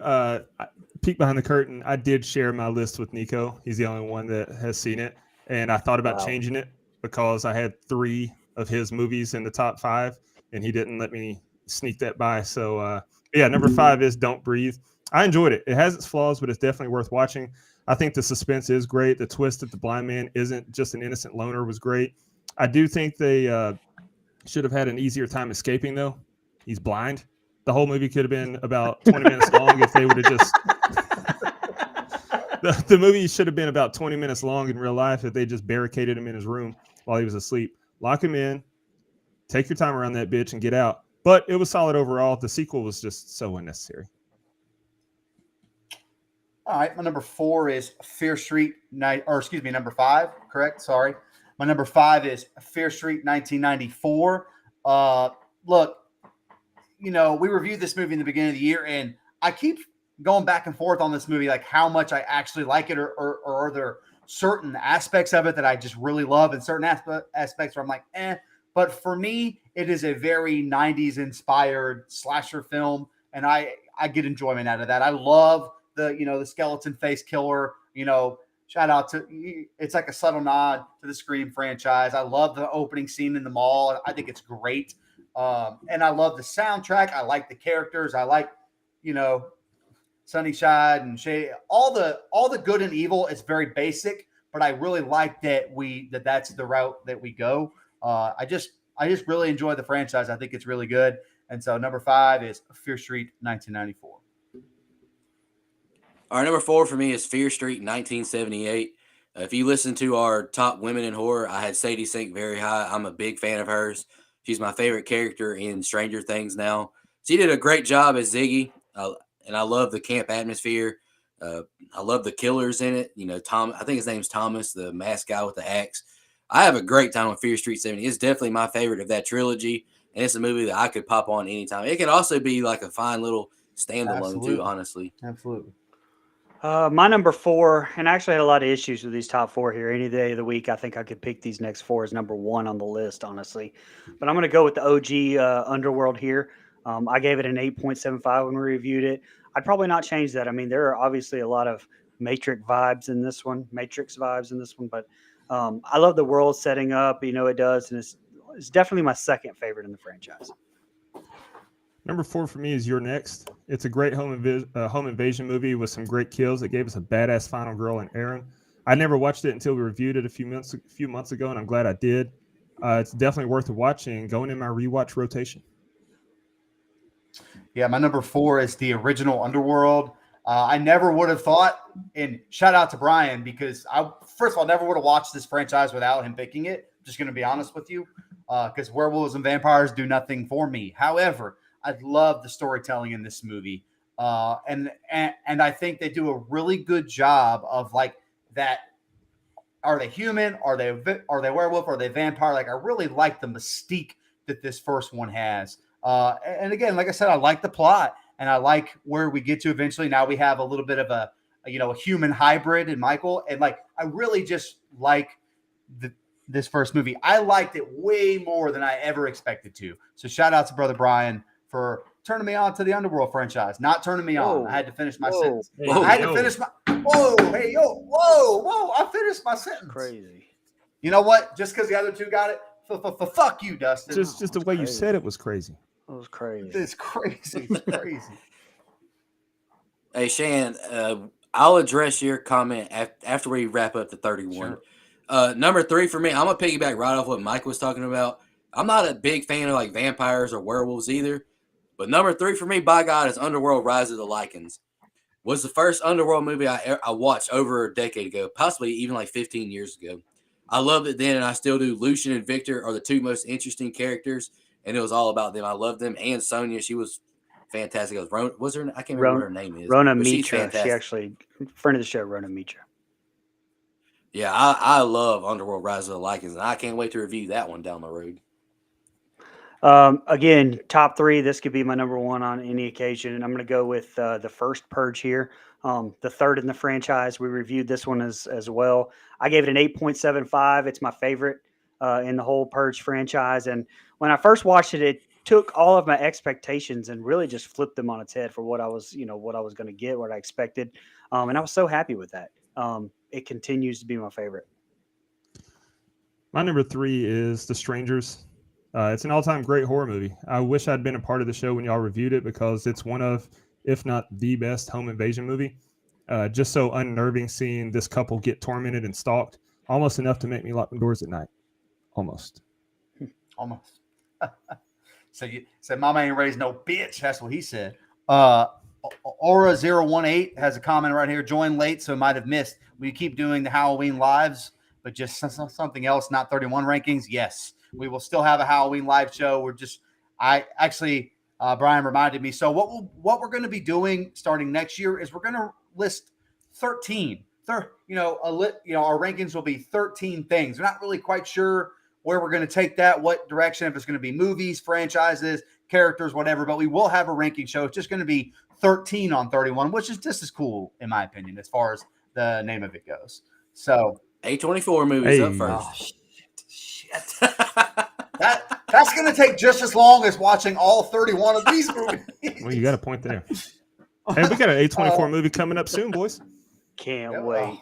Peek behind the curtain. I did share my list with Nico. He's the only one that has seen it, and I thought about changing it because I had 3 of his movies in the top 5, and he didn't let me sneak that by. So yeah, number 5 is Don't Breathe. I enjoyed it. It has its flaws, but it's definitely worth watching. I think the suspense is great. The twist that the blind man isn't just an innocent loner was great. I do think they should have had an easier time escaping, though. He's blind. The whole movie could have been about 20 minutes long if they would have just the movie should have been about 20 minutes long in real life if they just barricaded him in his room while he was asleep. Lock him in, take your time around that bitch, and get out. But it was solid overall. The sequel was just so unnecessary. All right, my number 4 is Fear Street number 5, correct? Sorry. My number 5 is Fear Street 1994. Look, we reviewed this movie in the beginning of the year, and I keep going back and forth on this movie, like how much I actually like it, or are there certain aspects of it that I just really love, and certain aspects where I'm like, eh. But for me, it is a very 90s inspired slasher film, and I get enjoyment out of that. I love the skeleton face killer. Shout out to, it's like a subtle nod to the Scream franchise. I love the opening scene in the mall. I think it's great. And I love the soundtrack. I like the characters. I like, Sunnyside and Shay, all the good and evil. It's very basic, but I really like that that's the route that we go. I just really enjoy the franchise. I think it's really good. And so number 5 is Fear Street 1994. All right, number 4 for me is Fear Street 1978. If you listen to our top women in horror, I had Sadie Sink very high. I'm a big fan of hers. She's my favorite character in Stranger Things now. She did a great job as Ziggy, and I love the camp atmosphere. I love the killers in it. Tom, I think his name's Thomas, the masked guy with the axe. I have a great time with Fear Street 70. It's definitely my favorite of that trilogy, and it's a movie that I could pop on anytime. It could also be like a fine little standalone too, honestly. Absolutely. My number 4, and I actually had a lot of issues with these top 4 here. Any day of the week, I think I could pick these next 4 as number 1 on the list, honestly. But I'm going to go with the OG Underworld here. I gave it an 8.75 when we reviewed it. I'd probably not change that. I mean, there are obviously a lot of Matrix vibes in this one, but I love the world setting up. It does, and it's definitely my second favorite in the franchise. Number 4 for me is You're Next. It's a great home invasion movie with some great kills. It gave us a badass final girl in Aaron. I never watched it until we reviewed it a few months ago, and I'm glad I did. It's definitely worth watching, going in my rewatch rotation. Yeah, my number 4 is the original Underworld. I never would have thought, and shout out to Brian, because first of all, never would have watched this franchise without him picking it. Just going to be honest with you, because werewolves and vampires do nothing for me. However, I love the storytelling in this movie, and I think they do a really good job of like that. Are they human? Are they werewolf? Are they vampire? Like, I really like the mystique that this first one has. And again, like I said, I like the plot, and I like where we get to eventually. Now we have a little bit of a human hybrid in Michael, and like I really just like this first movie. I liked it way more than I ever expected to. So shout out to Brother Brian for turning me on to the Underworld franchise. Not turning me on. I had to finish my sentence. I had to finish my. Whoa! I finished my sentence. Crazy. You know what? Just because the other two got it, fuck you, Dustin. Just the way you said it was crazy. It was crazy. It's crazy. It's crazy. Hey, Shan, I'll address your comment after we wrap up the 31. Sure. Number 3 for me, I'm going to piggyback right off what Mike was talking about. I'm not a big fan of like vampires or werewolves either. But number 3 for me, by God, is Underworld Rise of the Lycans. Was the first Underworld movie I watched over a decade ago, possibly even like 15 years ago. I loved it then, and I still do. Lucian and Victor are the 2 most interesting characters, and it was all about them. I loved them. And Sonia, she was fantastic. I can't remember what her name is. Rona Mitra. She actually, friend of the show, Rona Mitra. Yeah, I love Underworld Rise of the Lycans, and I can't wait to review that one down the road. Again, top 3. This could be my number 1 on any occasion, and I'm going to go with the first Purge here. The third in the franchise. We reviewed this one as well. I gave it an 8.75. It's my favorite in the whole Purge franchise. And when I first watched it, it took all of my expectations and really just flipped them on its head for what I was going to get, what I expected. And I was so happy with that. It continues to be my favorite. My number 3 is The Strangers. It's an all-time great horror movie. I wish I'd been a part of the show when y'all reviewed it because it's one of, if not the best home invasion movie. Just so unnerving seeing this couple get tormented and stalked, almost enough to make me lock the doors at night. Almost. So you said, "Mama ain't raised no bitch." That's what he said. Aura018 has a comment right here. Join late, so might have missed. We keep doing the Halloween lives, but just something else, not 31 rankings. Yes, we will still have a Halloween live show. Brian reminded me. So what we're going to be doing starting next year is we're going to list 13. Our rankings will be 13 things. We're not really quite sure where we're going to take that, what direction, if it's going to be movies, franchises, characters, whatever, but we will have a ranking show. It's just going to be 13 on 31, which is just as cool, in my opinion, as far as the name of it goes. So A24 movies up first. Oh, shit. That's going to take just as long as watching all 31 of these movies. Well, you got a point there. Hey, we got an A24 movie coming up soon, boys. Can't wait.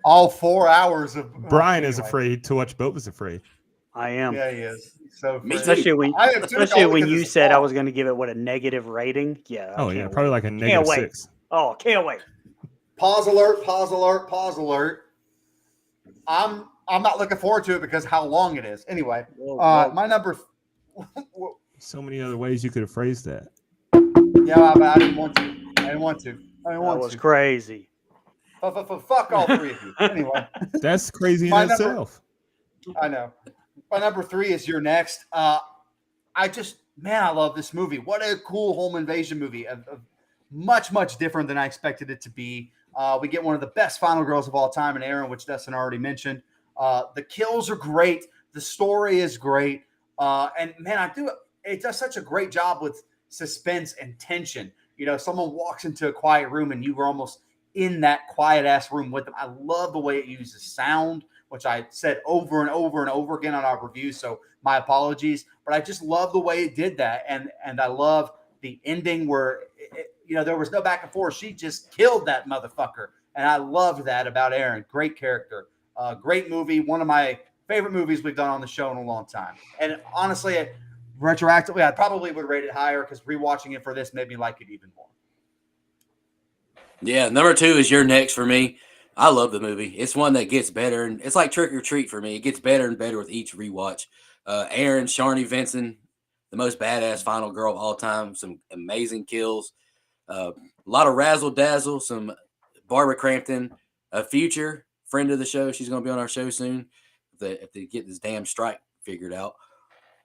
All 4 hours of Brian is afraid to watch Boat Was Afraid. I am. Yeah, he is. So Me Especially when you said I was going to give it a negative rating. Yeah. Probably like a negative 6. Oh, can't wait. Pause alert. I'm not looking forward to it because how long it is. Anyway, my number. So many other ways you could have phrased that. Yeah, but I didn't want to. That was crazy. Fuck all three of you. Anyway, that's crazy in itself. I know. My number 3 is You're Next. I love this movie. What a cool home invasion movie. Much different than I expected it to be. We get one of the best final girls of all time in Aaron, which Dustin already mentioned. The kills are great. The story is great. And man, it does such a great job with suspense and tension. Someone walks into a quiet room and you were almost in that quiet ass room with them. I love the way it uses sound, which I said over and over and over again on our review. So my apologies, but I just love the way it did that. And I love the ending where, there was no back and forth. She just killed that motherfucker. And I loved that about Aaron. Great character. Great movie. One of my favorite movies we've done on the show in a long time. And honestly, retroactively, I probably would rate it higher because rewatching it for this made me like it even more. Yeah, number 2 is You're Next for me. I love the movie. It's one that gets better, and it's like Trick or Treat for me. It gets better and better with each rewatch. Aaron, Sharni Vinson, the most badass final girl of all time. Some amazing kills. A lot of razzle dazzle. Some Barbara Crampton, a future friend of the show. She's going to be on our show soon if they get this damn strike figured out.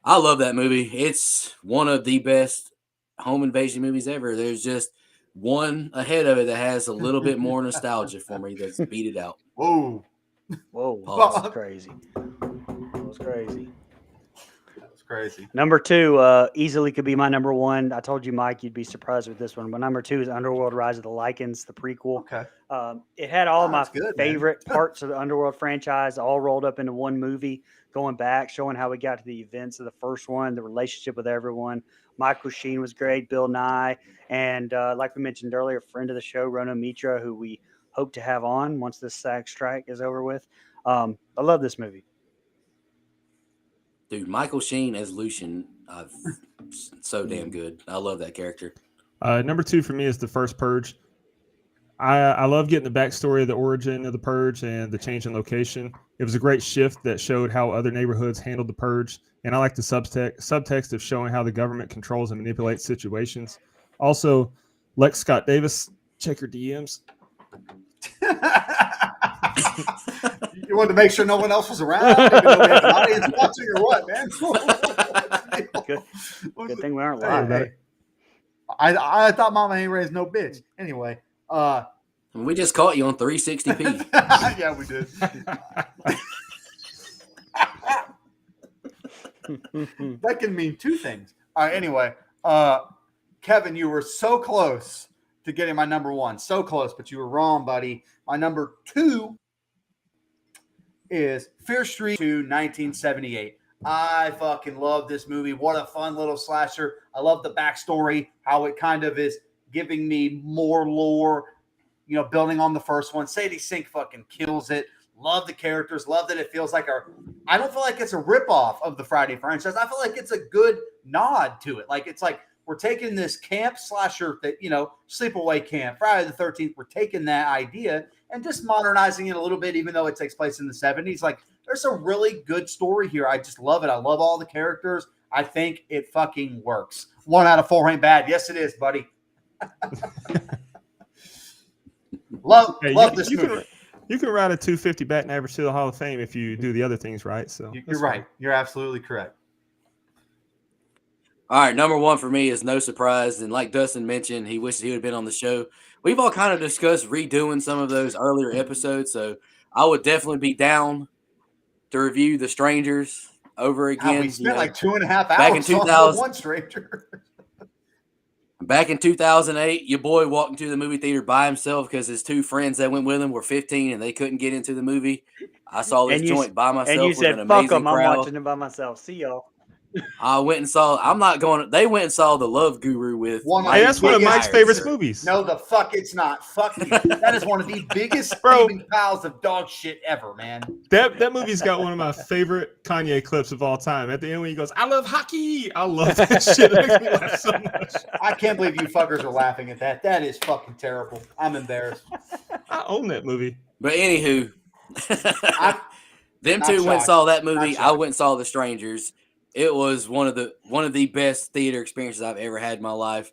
I love that movie. It's one of the best home invasion movies ever. There's just one ahead of it that has a little bit more nostalgia for me that's beat it out. Whoa. That was crazy. That was crazy. Number 2 easily could be my number 1. I told you, Mike, you'd be surprised with this one. But number 2 is Underworld: Rise of the Lycans, the prequel. Okay. It had all my favorite parts of the Underworld franchise all rolled up into one movie, going back, showing how we got to the events of the first one, the relationship with everyone. Michael Sheen was great, Bill Nye, and like we mentioned earlier, a friend of the show, Rona Mitra, who we hope to have on once this SAG strike is over with. I love this movie. Dude, Michael Sheen as Lucian, so damn good. I love that character. Number 2 for me is the first Purge. I love getting the backstory of the origin of the Purge and the change in location. It was a great shift that showed how other neighborhoods handled the Purge, and I like the subtext of showing how the government controls and manipulates situations. Also, Lex Scott Davis, check your DMs. You wanted to make sure no one else was around? Maybe nobody had an audience watching or what, man? Good thing we aren't live. Hey. I thought Mama ain't raised no bitch. Anyway. We just caught you on 360p. Yeah, we did. That can mean two things. All right, anyway. Kevin, you were so close to getting my number 1. So close, but you were wrong, buddy. My number 2 is Fear Street 2, 1978. I fucking love this movie. What a fun little slasher. I love the backstory, how it kind of is giving me more lore, building on the first one. Sadie Sink fucking kills it. Love the characters. Love that it feels like I don't feel like it's a ripoff of the Friday franchise. I feel like it's a good nod to it. Like it's like we're taking this camp slasher that, sleepaway camp, Friday the 13th. We're taking that idea and just modernizing it a little bit, even though it takes place in the 70s. Like there's a really good story here. I just love it. I love all the characters. I think it fucking works. 1 out of 4 ain't bad. Yes, it is, buddy. love this movie. You can ride a 250 batting average to the Hall of Fame if you do the other things right. So you're right. You're absolutely correct. All right, number 1 for me is no surprise. And like Dustin mentioned, he wishes he would have been on the show. We've all kind of discussed redoing some of those earlier episodes. So I would definitely be down to review The Strangers over again. We spent like 2.5 hours back in 2000, One Stranger. Back in 2008, your boy walked into the movie theater by himself because his 2 friends that went with him were 15 and they couldn't get into the movie. I saw this joint by myself. And you said, "Fuck them, I'm watching it by myself. See y'all." I went and saw. I'm not going. They went and saw The Love Guru with. That's one of Mike's favorite movies. No, the fuck it's not. Fuck you. That is one of the biggest steaming piles of dog shit ever, man. That movie's got one of my favorite Kanye clips of all time. At the end when he goes, "I love hockey." I love that shit. It makes me laugh so much. I can't believe you fuckers are laughing at that. That is fucking terrible. I'm embarrassed. I own that movie. But anywho, them 2 went and saw that movie. I went and saw The Strangers. It was one of the best theater experiences I've ever had in my life.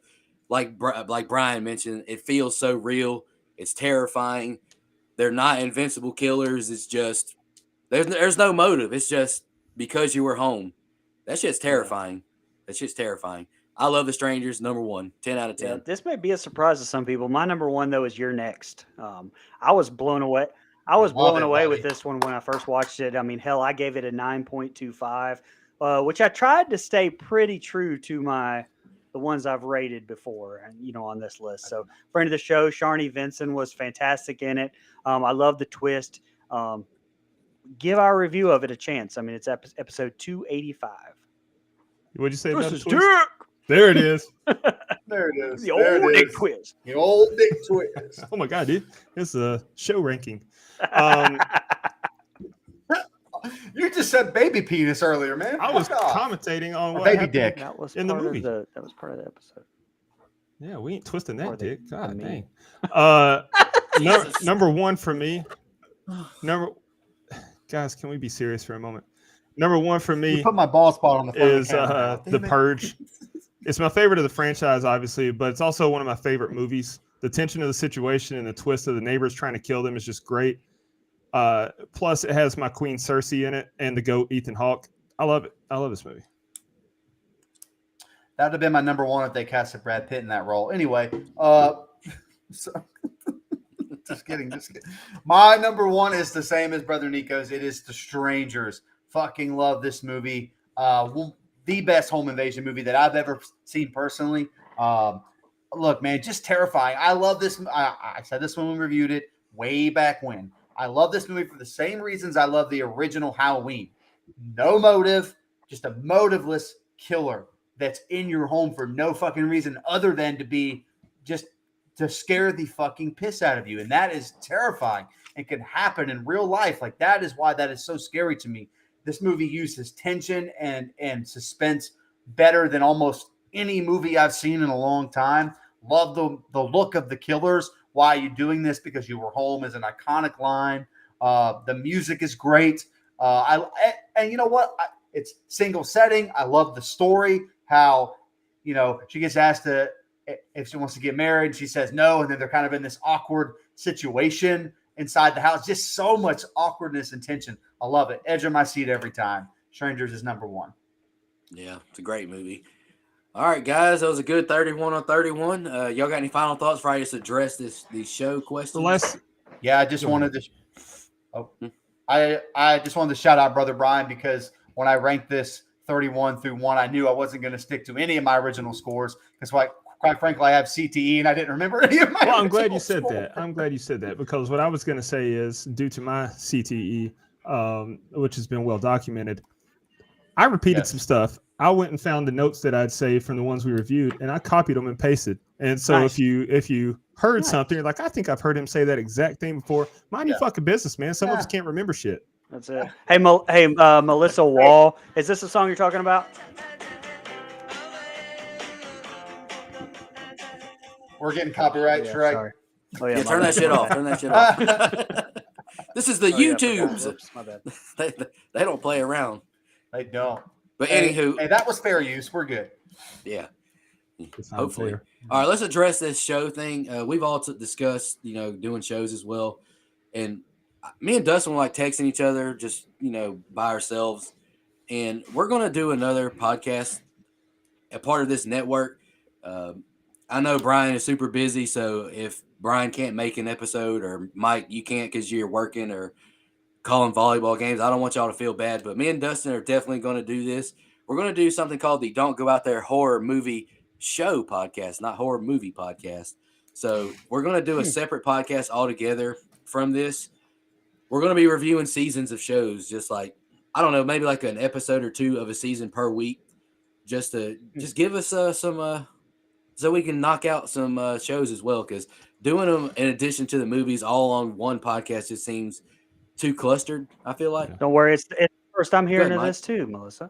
Like Brian mentioned, it feels so real. It's terrifying. They're not invincible killers. It's just there's no motive. It's just because you were home. That shit's terrifying. That shit's terrifying. I love The Strangers. Number 1, 10 out of 10. Yeah, this may be a surprise to some people. My number 1 though is You're Next. I was blown away. With this one when I first watched it. I mean, hell, I gave it a 9.25. Which I tried to stay pretty true to the ones I've rated before, and on this list. So, friend of the show, Sharni Vinson was fantastic in it. I love the twist. Give our review of it a chance. I mean, it's episode 285. What'd you say This about is the twist? There it is. There it is. The old dick twist. The old dick twist. Oh my god, dude! It's a show ranking. You just said baby penis earlier, man. I was commentating on what baby dick. That was in the movie. That was part of the episode. Yeah, we ain't twisting that dick. God dang. Number 1 for me. Guys, can we be serious for a moment? Number 1 for me. You put my ball spot on the phone is The Purge. It's my favorite of the franchise, obviously, but it's also one of my favorite movies. The tension of the situation and the twist of the neighbors trying to kill them is just great. Plus, it has my queen Cersei in it and the GOAT Ethan Hawke. I love it. I love this movie. That would have been my number 1 if they casted Brad Pitt in that role. Anyway, just kidding. My number 1 is the same as Brother Nico's. It is The Strangers. Fucking love this movie. The best home invasion movie that I've ever seen personally. Look, man, just terrifying. I love this. I said this when we reviewed it way back when. I love this movie for the same reasons I love the original Halloween. No motive, just a motiveless killer that's in your home for no fucking reason other than to scare the fucking piss out of you. And that is terrifying and can happen in real life. Like that is why that is so scary to me. This movie uses tension and suspense better than almost any movie I've seen in a long time. Love the look of the killers. Why are you doing this? Because you were home is an iconic line. The music is great. And you know what? It's single setting. I love the story. How, she gets asked if she wants to get married. She says no. And then they're kind of in this awkward situation inside the house. Just so much awkwardness and tension. I love it. Edge of my seat every time. Strangers is number 1. Yeah, it's a great movie. All right, guys, that was a good 31 on 31. Y'all got any final thoughts before I just address these show questions? Yeah, I just wanted to. I just wanted to shout out Brother Brian because when I ranked this 31 through 1, I knew I wasn't going to stick to any of my original scores because, quite frankly, I have CTE and I didn't remember any of my. Well, I'm glad you said that. I'm glad you said that because what I was going to say is due to my CTE, which has been well documented, I repeated some stuff. I went and found the notes that I'd saved from the ones we reviewed, and I copied them and pasted. And so if you heard something. You're like, I think I've heard him say that exact thing before. Mind your fucking business, man. Some of us can't remember shit. That's it. Hey, Melissa Wall. Is this the song you're talking about? We're getting copyright strike. Sorry. Oh, yeah, Yeah, my turn that bad. shit off. Turn that shit off. This is the Oh, yeah, I forgot. YouTubes. Whoops, my bad. They don't play around. They don't. But Hey, anywho, hey, that was fair use. We're good. yeah. It's not Hopefully. fair. All right, let's address this show thing. We've all discussed, doing shows as well. And me and Dustin were like texting each other just, by ourselves. And we're going to do another podcast, a part of this network. I know Brian is super busy, so if Brian can't make an episode, or Mike, you can't because you're working or calling volleyball games, I don't want y'all to feel bad. But me and Dustin are definitely going to do this. We're going to do something called the Don't Go Out There Horror Movie Show podcast, not horror movie podcast. So we're going to do a separate podcast altogether from this. We're going to be reviewing seasons of shows, just like, I don't know, maybe like an episode or two of a season per week, just give us some so we can knock out some shows as well, because doing them in addition to the movies all on one podcast just seems too clustered, I feel like. Don't worry. It's the first I'm hearing ahead, of Mike. this too, Melissa.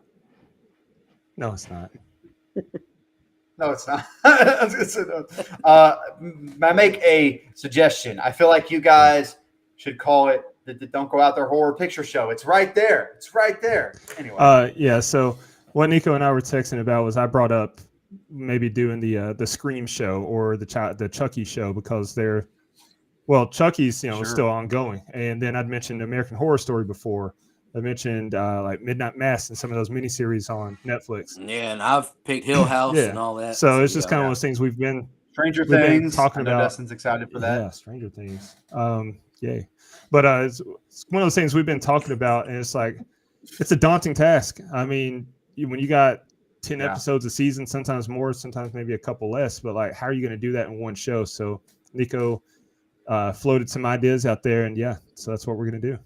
No, it's not. No, it's not. I was gonna say no. I make a suggestion. I feel like you guys should call it the Don't Go Out There Horror Picture Show. It's right there. It's right there. Anyway. Yeah. So what Nico and I were texting about was I brought up maybe doing the Scream show or the Chucky show, because Chucky's still ongoing, and then I'd mentioned American Horror Story before. I mentioned like Midnight Mass and some of those miniseries on Netflix. Yeah, and I've picked Hill House and all that. So it's just kind of one of those things we've been Stranger Things. talking I know about. Dustin's excited for that. Yeah, Stranger Things. Yay. But it's one of those things we've been talking about, and it's like it's a daunting task. I mean, when you got 10 episodes a season, sometimes more, sometimes maybe a couple less, but like, how are you going to do that in one show? So Nico floated some ideas out there, and so that's what we're going to do.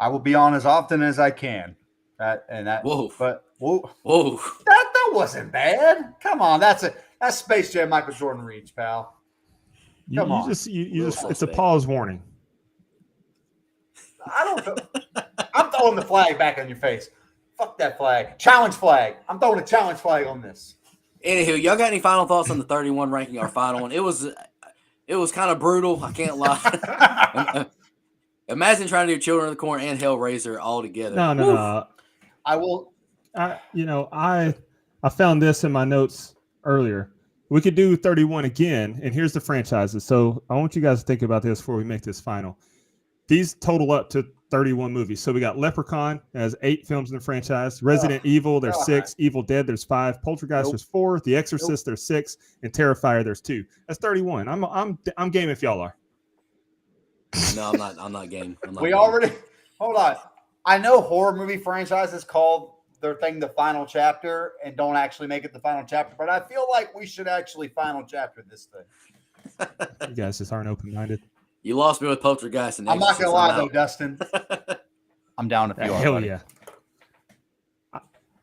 I will be on as often as I can. Whoa. But whoa. Whoa. That wasn't bad. Come on, that's Space Jam Michael Jordan reach, pal. Come on. You just it's a pause warning. I'm throwing the flag back on your face. Fuck that flag. Challenge flag. I'm throwing a challenge flag on this. Anywho, y'all got any final thoughts on the 31 ranking, our final one? It was kind of brutal. I can't lie. Imagine trying to do Children of the Corn and Hellraiser all together. No. I will. I found this in my notes earlier. We could do 31 again, and here's the franchises. So I want you guys to think about this before we make this final. These total up to 31 movies. So we got Leprechaun has 8 films in the franchise. Resident Evil, there's 6. Evil Dead, there's 5. Poltergeist, there's 4. The Exorcist, there's 6. And Terrifier, there's 2. That's 31. I'm game if y'all are. No, I'm not game. Hold on. I know horror movie franchises call their thing the final chapter and don't actually make it the final chapter, but I feel like we should actually final chapter this thing. You guys just aren't open-minded. You lost me with Poltergeist. And I'm not gonna lie though, Dustin. I'm down if you are. Hell yeah.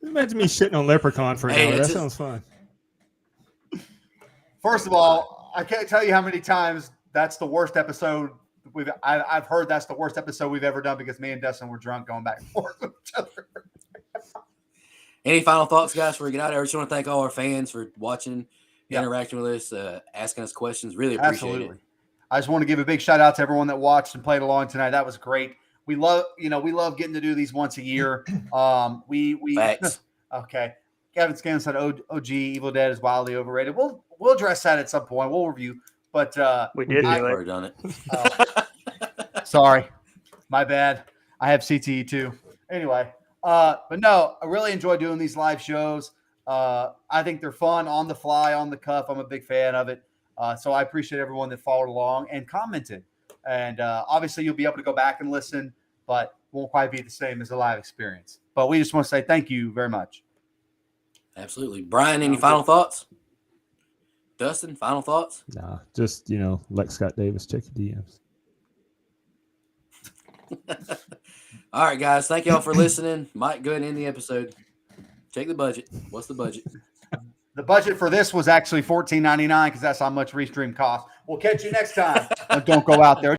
Imagine me shitting on Leprechaun for an hour. That sounds fun. First of all, I can't tell you how many times that's the worst episode I've heard. That's the worst episode we've ever done because me and Dustin were drunk going back and forth with each other. Any final thoughts, guys, before we get out of here? I just want to thank all our fans for watching, interacting with us, asking us questions. Really appreciate it. I just want to give a big shout out to everyone that watched and played along tonight. That was great. We love getting to do these once a year. Facts. Okay. Kevin Scanlon said OG Evil Dead is wildly overrated. We'll address that at some point. We'll review. But we did. I've already done it. Sorry. My bad. I have CTE too. Anyway. But no, I really enjoy doing these live shows. I think they're fun, on the fly, on the cuff. I'm a big fan of it. So I appreciate everyone that followed along and commented. And obviously you'll be able to go back and listen, but won't quite be the same as a live experience. But we just want to say thank you very much. Absolutely. Brian, any final thoughts? Dustin, final thoughts? Nah, just, let Scott Davis check your DMs. All right, guys. Thank y'all for listening. Mike, go ahead and end the episode. Check the budget. What's the budget? The budget for this was actually $14.99 because that's how much Restream costs. We'll catch you next time. Don't go out there.